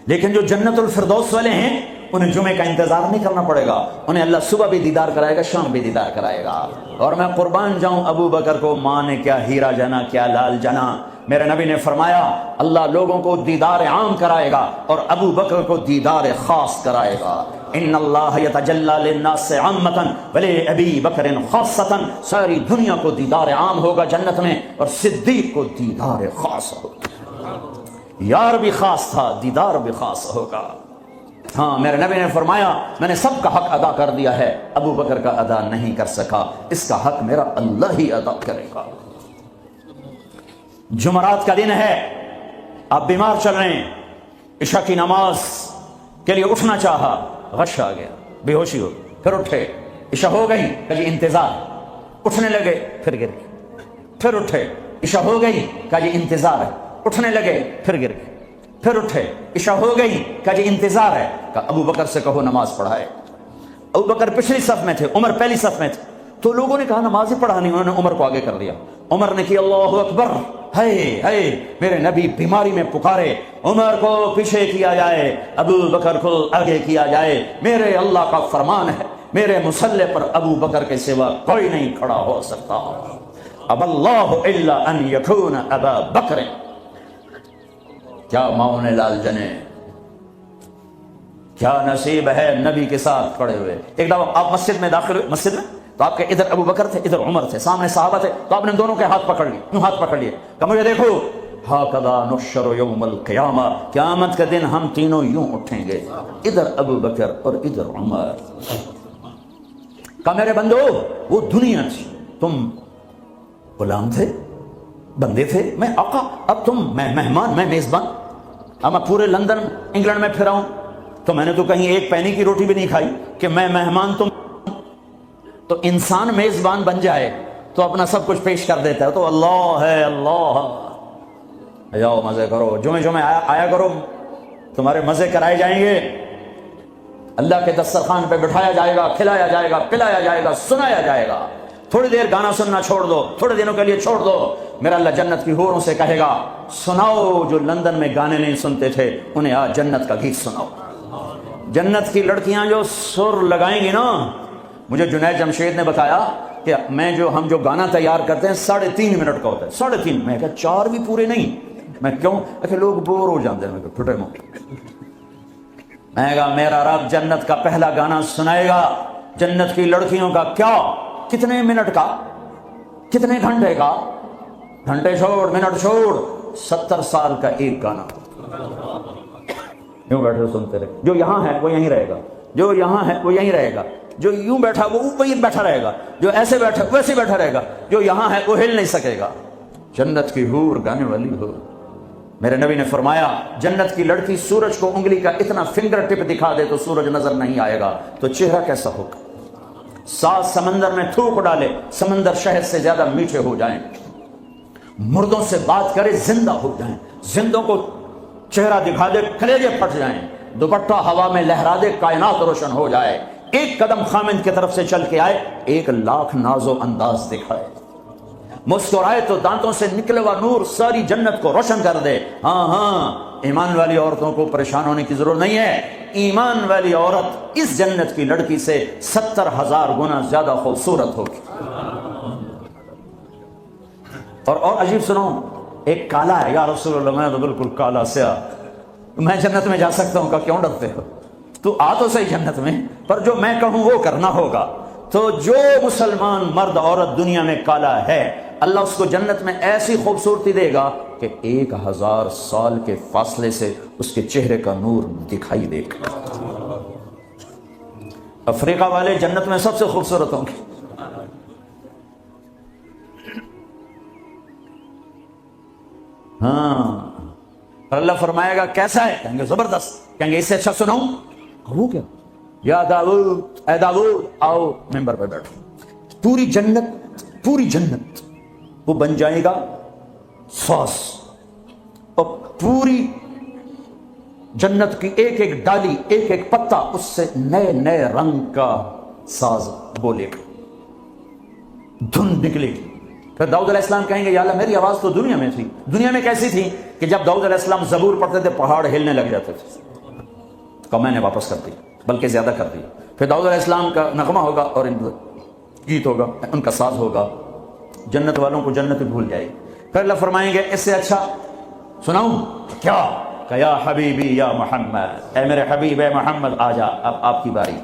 Speaker 1: لیکن جو جنت الفردوس والے ہیں انہیں جمعے کا انتظار نہیں کرنا پڑے گا, انہیں اللہ صبح بھی دیدار کرائے گا, شام بھی دیدار کرائے گا. اور میں قربان جاؤں ابو بکر کو, ماں نے کیا ہیرا جنا, کیا لال جنا. میرے نبی نے فرمایا اللہ لوگوں کو دیدار عام کرائے گا اور ابو بکر کو دیدار خاص کرائے گا. ان اللہ یتجلی للناس عامۃ ولی ابی بکر خاصۃ. ساری دنیا کو دیدار عام ہوگا جنت میں, اور صدیق کو دیدار خاص ہوگا. یار بھی خاص تھا, دیدار بھی خاص ہوگا. ہاں میرے نبی نے فرمایا میں نے سب کا حق ادا کر دیا ہے, ابو بکر کا ادا نہیں کر سکا, اس کا حق میرا اللہ ہی ادا کرے گا. جمعرات کا دن ہے, آپ بیمار چل رہے ہیں, عشاء کی نماز کے لیے اٹھنا چاہا, غش آ گیا, بے ہوشی ہو, پھر اٹھے, عشاء ہو گئی, کہا جی انتظار. اٹھنے لگے, پھر گر گئے, پھر اٹھے, عشاء ہو گئی, کہا جی انتظار ہے. اٹھنے لگے, پھر گر گئے, پھر اٹھے, عشاء ہو گئی, کہا جی انتظار ہے. کہا ابو بکر سے کہو نماز پڑھائے. ابو بکر پچھلی صف میں تھے, عمر پہلی صف میں تھے, تو لوگوں نے کہا نماز ہی پڑھانی, انہوں نے عمر کو آگے کر دیا. عمر نے کیا اللہ اکبر, ہے میرے نبی بیماری میں پکارے, عمر کو پیچھے کیا جائے, ابو بکر کو آگے کیا جائے. میرے اللہ کا فرمان ہے, میرے مصلی پر ابو بکر کے سوا کوئی نہیں کھڑا ہو سکتا. اب اللہ الا ان یکون ابا بکر. کیا ماؤں نے لال جنے, کیا نصیب ہے نبی کے ساتھ کھڑے ہوئے. ایک دفعہ آپ مسجد میں داخل ہوئے, مسجد میں تو آپ کے ادھر ابو بکر تھے, ادھر عمر تھے, سامنے صحابہ تھے, تو آپ نے دونوں کے ہاتھ پکڑ لیے, یوں ہاتھ پکڑ لیے, کہ مجھے دیکھو, ہاکذا نحشر یوم القیامہ, قیامت کے دن ہم تینوں یوں اٹھیں گے, ادھر ابو بکر اور ادھر عمر. کہ میرے بندو وہ دنیا تھی, تم غلام تھے, بندے تھے, میں آقا, اب تم میں مہمان, میں میزبان. اب میں پورے لندن انگلینڈ میں پھرا ہوں, تو میں نے تو کہیں ایک پینی کی روٹی بھی نہیں کھائی کہ میں مہمان تم. تو انسان میزبان بن جائے تو اپنا سب کچھ پیش کر دیتا ہے, تو اللہ ہے, اللہ جاؤ مزے کرو, جمعے آیا کرو, تمہارے مزے کرائے جائیں گے. اللہ کے دسترخوان پہ بٹھایا جائے گا, کھلایا جائے گا, پلایا جائے گا, سنایا جائے گا. تھوڑی دیر گانا سننا چھوڑ دو, تھوڑے دنوں کے لیے چھوڑ دو. میرا اللہ جنت کی حوروں سے کہے گا سناؤ, جو لندن میں گانے نہیں سنتے تھے انہیں آج جنت کا گیت سناؤ. جنت کی لڑکیاں جو سر لگائیں گی نا, مجھے جنید جمشید نے بتایا کہ ہم جو گانا تیار کرتے ہیں 3.5 منٹ کا ہوتا ہے, 3.5. میں کہا 4 بھی پورے نہیں. میں کیوں, کہ لوگ بور ہو جاتے ہیں. میں پھٹے منہ, میں کہا میرا رب جنت کا پہلا گانا سنائے گا, جنت کی لڑکیوں کا. کیا, کتنے منٹ کا, کتنے گھنٹے کا, گھنٹے چھوڑ, منٹ چھوڑ, 70 سال کا ایک گانا. یوں بیٹھے سنتے رہے. جو یہاں ہے وہ یہیں رہے گا, جو یہاں ہے وہ یہیں رہے گا, جو یوں بیٹھا وہ وہیں بیٹھا رہے گا, جو ایسے بیٹھا ویسے بیٹھا رہے گا, جو یہاں ہے وہ ہل نہیں سکے گا. جنت کی حور گانے والی ہو. میرے نبی نے فرمایا جنت کی لڑکی سورج کو انگلی کا اتنا فنگر ٹپ دکھا دے تو سورج نظر نہیں آئے گا, تو چہرہ کیسا ہوگا. 7 سمندر میں تھوک ڈالے سمندر شہد سے زیادہ میٹھے ہو جائیں, مردوں سے بات کرے زندہ ہو جائیں, زندوں کو چہرہ دکھا دے کلیجے پھٹ جائیں, دوپٹہ ہوا میں لہرا دے کائنات روشن ہو جائے, ایک قدم خامند کی طرف سے چل کے آئے 1,00,000 ناز و انداز دکھائے, مسکرائے تو دانتوں سے نکلے ہوا نور ساری جنت کو روشن کر دے. ہاں ایمان والی عورتوں کو پریشان ہونے کی ضرورت نہیں ہے. ایمان والی عورت اس جنت کی لڑکی سے 70,000 گنا زیادہ خوبصورت ہوگی. اور عجیب سنو, ایک کالا ہے, یا رسول اللہ میں تو بالکل کالا سیاہ, میں جنت میں جا سکتا ہوں؟ کہ کیوں ڈرتے ہو, تو آ تو صحیح جنت میں, پر جو میں کہوں وہ کرنا ہوگا. تو جو مسلمان مرد عورت دنیا میں کالا ہے اللہ اس کو جنت میں ایسی خوبصورتی دے گا کہ 1000 سال کے فاصلے سے اس کے چہرے کا نور دکھائی دے گا. افریقہ والے جنت میں سب سے خوبصورت ہوں گے. ہاں اللہ فرمائے گا کیسا ہے, کہیں گے زبردست, کہیں گے اس سے اچھا سناؤں, وہ کیا, یا داؤد اے داؤد آؤ ممبر پہ بیٹھو. پوری جنت وہ بن جائے گا ساس, اور پوری جنت کی ایک ایک ڈالی ایک ایک پتا اس سے نئے نئے رنگ کا ساز بولے گا, دھن نکلے گی. پھر داؤد علیہ السلام کہیں گے یا اللہ میری آواز تو دنیا میں تھی, دنیا میں کیسی تھی کہ جب داؤد علیہ السلام زبور پڑھتے تھے پہاڑ ہلنے لگ جاتے تھے, تو میں نے واپس کر دی, بلکہ زیادہ کر دی. پھر داؤد علیہ السلام کا نغمہ ہوگا اور گیت ہوگا, ان کا ساز ہوگا, جنت والوں کو جنت بھول جائے. پھر اللہ فرمائیں گے اس سے اچھا سناؤں کیا, کہ یا حبیبی یا محمد, اے میرے حبیب اے محمد آ جا, اب آپ کی باری.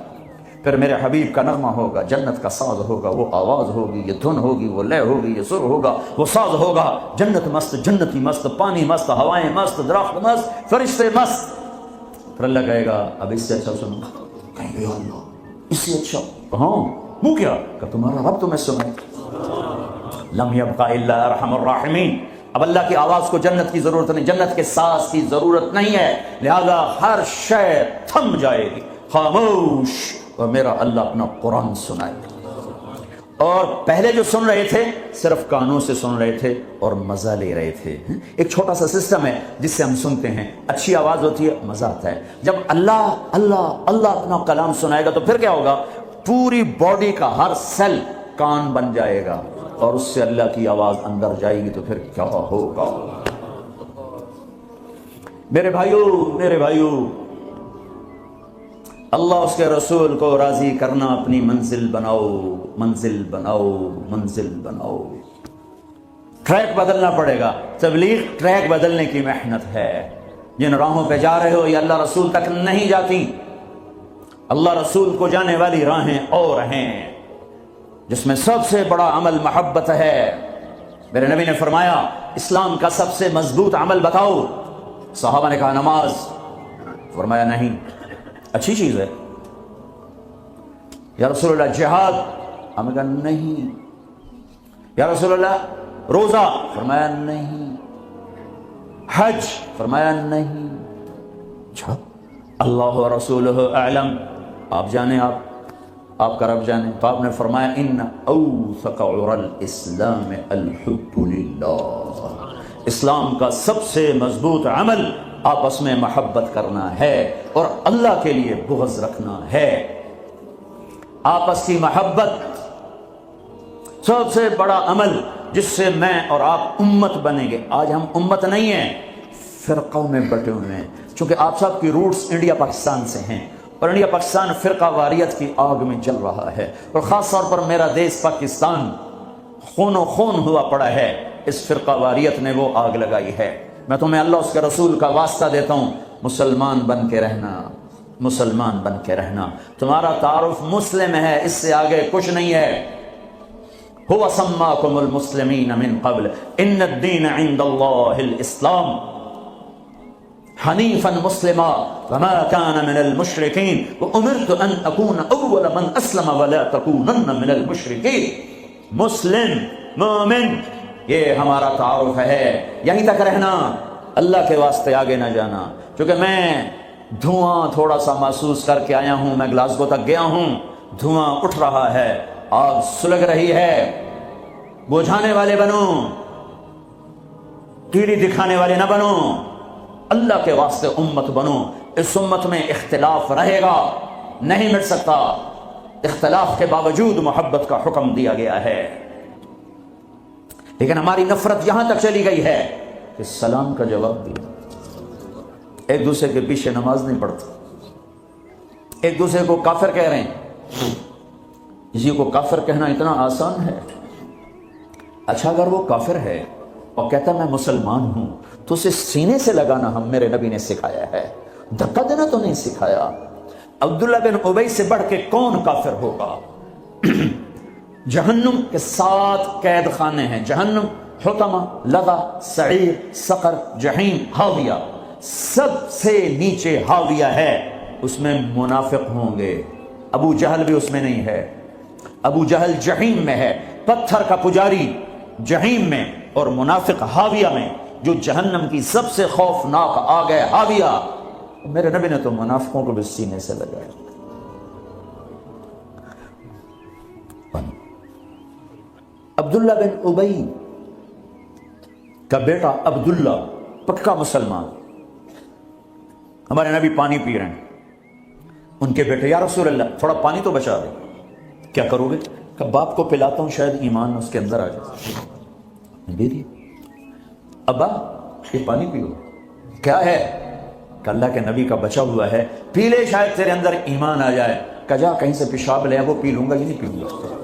Speaker 1: پھر میرے حبیب کا نغمہ ہوگا, جنت کا ساز ہوگا, وہ آواز ہوگی, یہ دھن ہوگی, وہ لے ہوگی, یہ سر ہوگا, وہ ساز ہوگا. جنت مست, جنتی مست, پانی مست, ہوائیں مست, درخت مست, فرشتے مست. پھر اللہ کہے گا اب اس سے اچھا سنوں, کہیں گے اللہ اس سے اچھا, ہاں وہ کیا, کہ تمہارا رب تمہیں سنائے. لم یبقى الا ارحم الراحمین. اب اللہ کی آواز کو جنت کی ضرورت نہیں, جنت کے ساز کی ضرورت نہیں ہے, لہذا ہر شے تھم جائے گی, خاموش, اور میرا اللہ اپنا قرآن سنائے. اور پہلے جو سن رہے تھے صرف کانوں سے سن رہے تھے اور مزہ لے رہے تھے. ایک چھوٹا سا سسٹم ہے جس سے ہم سنتے ہیں, اچھی آواز ہوتی ہے, مزہ آتا ہے. جب اللہ اللہ اللہ اپنا کلام سنائے گا تو پھر کیا ہوگا, پوری باڈی کا ہر سیل کان بن جائے گا اور اس سے اللہ کی آواز اندر جائے گی, تو پھر کیا ہوگا. میرے بھائیو, اللہ اس کے رسول کو راضی کرنا اپنی منزل بناؤ, منزل بناؤ, منزل بناؤ. ٹریک بدلنا پڑے گا. تبلیغ ٹریک بدلنے کی محنت ہے. جن راہوں پہ جا رہے ہو یہ اللہ رسول تک نہیں جاتی. اللہ رسول کو جانے والی راہیں اور ہیں جس میں سب سے بڑا عمل محبت ہے. میرے نبی نے فرمایا اسلام کا سب سے مضبوط عمل بتاؤ. صحابہ نے کہا نماز. فرمایا نہیں, اچھی چیز ہے. یا رسول اللہ جہاد. ہم نے کہا نہیں. یا رسول اللہ روزہ. فرمایا نہیں. حج. فرمایا نہیں. اچھا اللہ و رسولہ اعلم, آپ جانے, آپ کا رب جانے. تو آپ نے فرمایا ان اوثق عرى الاسلام الحب للہ. اسلام کا سب سے مضبوط عمل آپس میں محبت کرنا ہے اور اللہ کے لیے بغض رکھنا ہے. آپس کی محبت سب سے بڑا عمل جس سے میں اور آپ امت بنیں گے. آج ہم امت نہیں ہیں, فرقوں میں بٹے ہوئے ہیں, چونکہ آپ سب کی روٹس انڈیا پاکستان سے ہیں اور انڈیا پاکستان فرقہ واریت کی آگ میں جل رہا ہے. اور خاص طور پر میرا دیش پاکستان خون و خون ہوا پڑا ہے. اس فرقہ واریت نے وہ آگ لگائی ہے. میں تمہیں اللہ اس کے رسول کا واسطہ دیتا ہوں, مسلمان بن کے رہنا, مسلمان بن کے رہنا. تمہارا تعارف مسلم ہے, اس سے آگے کچھ نہیں ہے. هو سماکم المسلمین من قبل ان الدین عند اللہ الاسلام. حنیفا مسلما وما كان من المشرکین وامرت ان اکون اول من اسلم ولا تکونن من المشرکین۔ مسلم، مومن، یہ ہمارا تعارف ہے، یہیں تک رہنا، اللہ کے واسطے آگے نہ جانا۔ کیونکہ میں دھواں تھوڑا سا محسوس کر کے آیا ہوں، میں گلاسگو تک گیا ہوں، دھواں اٹھ رہا ہے، آگ سلگ رہی ہے، بجھانے والے بنو، تیری دکھانے والے نہ بنو، اللہ کے واسطے امت بنو۔ اس امت میں اختلاف رہے گا، نہیں مٹ سکتا، اختلاف کے باوجود محبت کا حکم دیا گیا ہے۔ لیکن ہماری نفرت یہاں تک چلی گئی ہے کہ سلام کا جواب دیا، ایک دوسرے کے پیچھے نماز نہیں پڑھتے، ایک دوسرے کو کافر کہہ رہے ہیں۔ کسی کو کافر کہنا اتنا آسان ہے۔ اچھا اگر وہ کافر ہے اور کہتا میں مسلمان ہوں تو اسے سینے سے لگانا ہم میرے نبی نے سکھایا ہے، دھکا دینا تو نہیں سکھایا۔ عبداللہ بن ابی سے بڑھ کے کون کافر ہوگا؟ جہنم کے 7 قید خانے ہیں، جہنم، حطمہ، لظہ، سعیر، سقر، جہیم، حاویہ، سب سے نیچے حاویہ ہے، اس میں منافق ہوں گے۔ ابو جہل بھی اس میں نہیں ہے، ابو جہل جہیم میں ہے، پتھر کا پجاری جہیم میں، اور منافق حاویہ میں، جو جہنم کی سب سے خوفناک آگ ہے حاویہ۔ میرے نبی نے تو منافقوں کو بھی سینے سے لگایا۔ عبداللہ بن ابی کا بیٹا عبداللہ پکا مسلمان، ہمارے نبی پانی پی رہے ہیں، ان کے بیٹے یا رسول اللہ تھوڑا پانی تو بچا دے۔ کیا کرو گے؟ کہ باپ کو پلاتا ہوں شاید ایمان اس کے اندر آ جائے۔ دے دیے، ابا یہ پانی پیو۔ کیا ہے؟ کہ اللہ کے نبی کا بچا ہوا ہے، پی لے شاید تیرے اندر ایمان آ جائے۔ کہ جا کہیں سے پیشاب لے، وہ پی لوں گا، یہ نہیں پیوں گا۔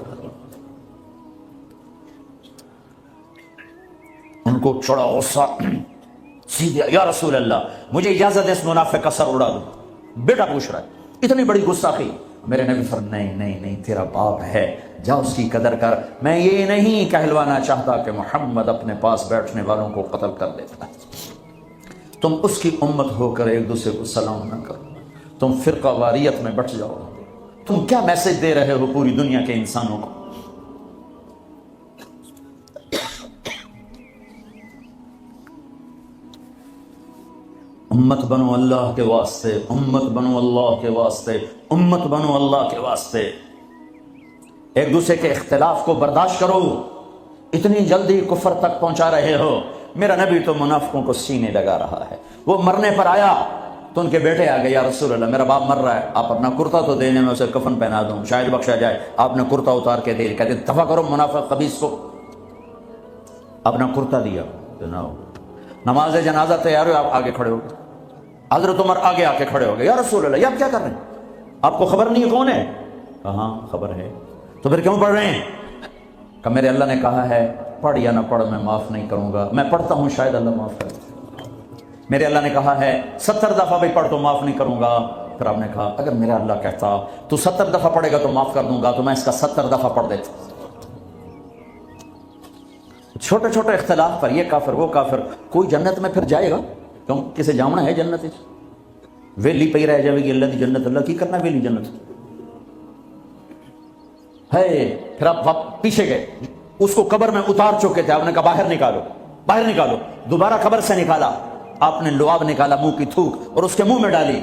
Speaker 1: ان کو چڑا غصہ، سیدھے یا رسول اللہ مجھے اجازت ہے اس منافق کا سر اڑا دو، بیٹا پوچھ رہا ہے، اتنی بڑی گستاخی۔ میرے نبی فرمایا نہیں نہیں نہیں، تیرا باپ ہے، جا اس کی قدر کر۔ میں یہ نہیں کہلوانا چاہتا کہ محمد اپنے پاس بیٹھنے والوں کو قتل کر دیتا ہے۔ تم اس کی امت ہو کر ایک دوسرے کو سلام نہ کرو، تم فرقہ واریت میں بٹ جاؤ۔ تم کیا میسج دے رہے ہو پوری دنیا کے انسانوں کو؟ امت بنو اللہ کے واسطے، امت بنو اللہ کے واسطے، امت بنو اللہ کے واسطے۔ ایک دوسرے کے اختلاف کو برداشت کرو، اتنی جلدی کفر تک پہنچا رہے ہو۔ میرا نبی تو منافقوں کو سینے لگا رہا ہے۔ وہ مرنے پر آیا تو ان کے بیٹے آ گئے، یا رسول اللہ میرا باپ مر رہا ہے، آپ اپنا کرتا تو دینے میں اسے کفن پہنا دوں، شاید بخشا جائے۔ آپ نے کرتا اتار کے دے، کہتے دفع کرو منافق خبیث کو۔ اپنا کرتا دیا، نماز جنازہ تیار ہو، آپ آگے کھڑے ہو گئے۔ حضرت عمر آگے آ کے کھڑے ہو گئے، یا رسول اللہ یہ آپ کیا کر رہے ہیں؟ آپ کو خبر نہیں ہے کون ہے؟ کہاں خبر ہے، تو پھر کیوں پڑھ رہے ہیں؟ کہ میرے اللہ نے کہا ہے پڑھ یا نہ پڑھ میں معاف نہیں کروں گا، میں پڑھتا ہوں شاید اللہ معاف کرے۔ میرے اللہ نے کہا ہے 70 دفعہ بھی پڑھ تو معاف نہیں کروں گا۔ پھر آپ نے کہا اگر میرا اللہ کہتا تو 70 دفعہ پڑھے گا تو معاف کر دوں گا، تو میں اس کا 70 دفعہ پڑھ دیتا۔ چھوٹے چھوٹے اختلاف پر یہ کافر وہ کافر، کوئی جنت میں پھر جائے گا؟ کیوں کسے جامنا ہے جنت؟ ویلی پی رہ جائے گی اللہ کی جنت، اللہ کی کرنا ویلی جنت ہے۔ پھر آپ پیچھے گئے، اس کو قبر میں اتار چکے تھے، آپ نے کہا باہر نکالو، باہر نکالو۔ دوبارہ قبر سے نکالا، آپ نے لعاب نکالا، منہ کی تھوک اور اس کے منہ میں ڈالی،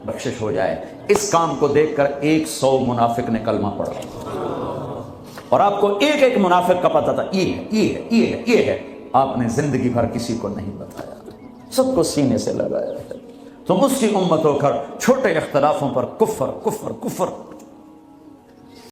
Speaker 1: بخشش ہو جائے۔ اس کام کو دیکھ کر 100 منافق نے کلمہ پڑھا، اور آپ کو ایک ایک منافق کا پتہ تھا، یہ ہے یہ ہے یہ ہے یہ ہے۔ آپ نے زندگی بھر کسی کو نہیں بتایا، سب کو سینے سے لگایا ہے۔ تم اس کی امت ہو کر چھوٹے اختلافوں پر کفر کفر کفر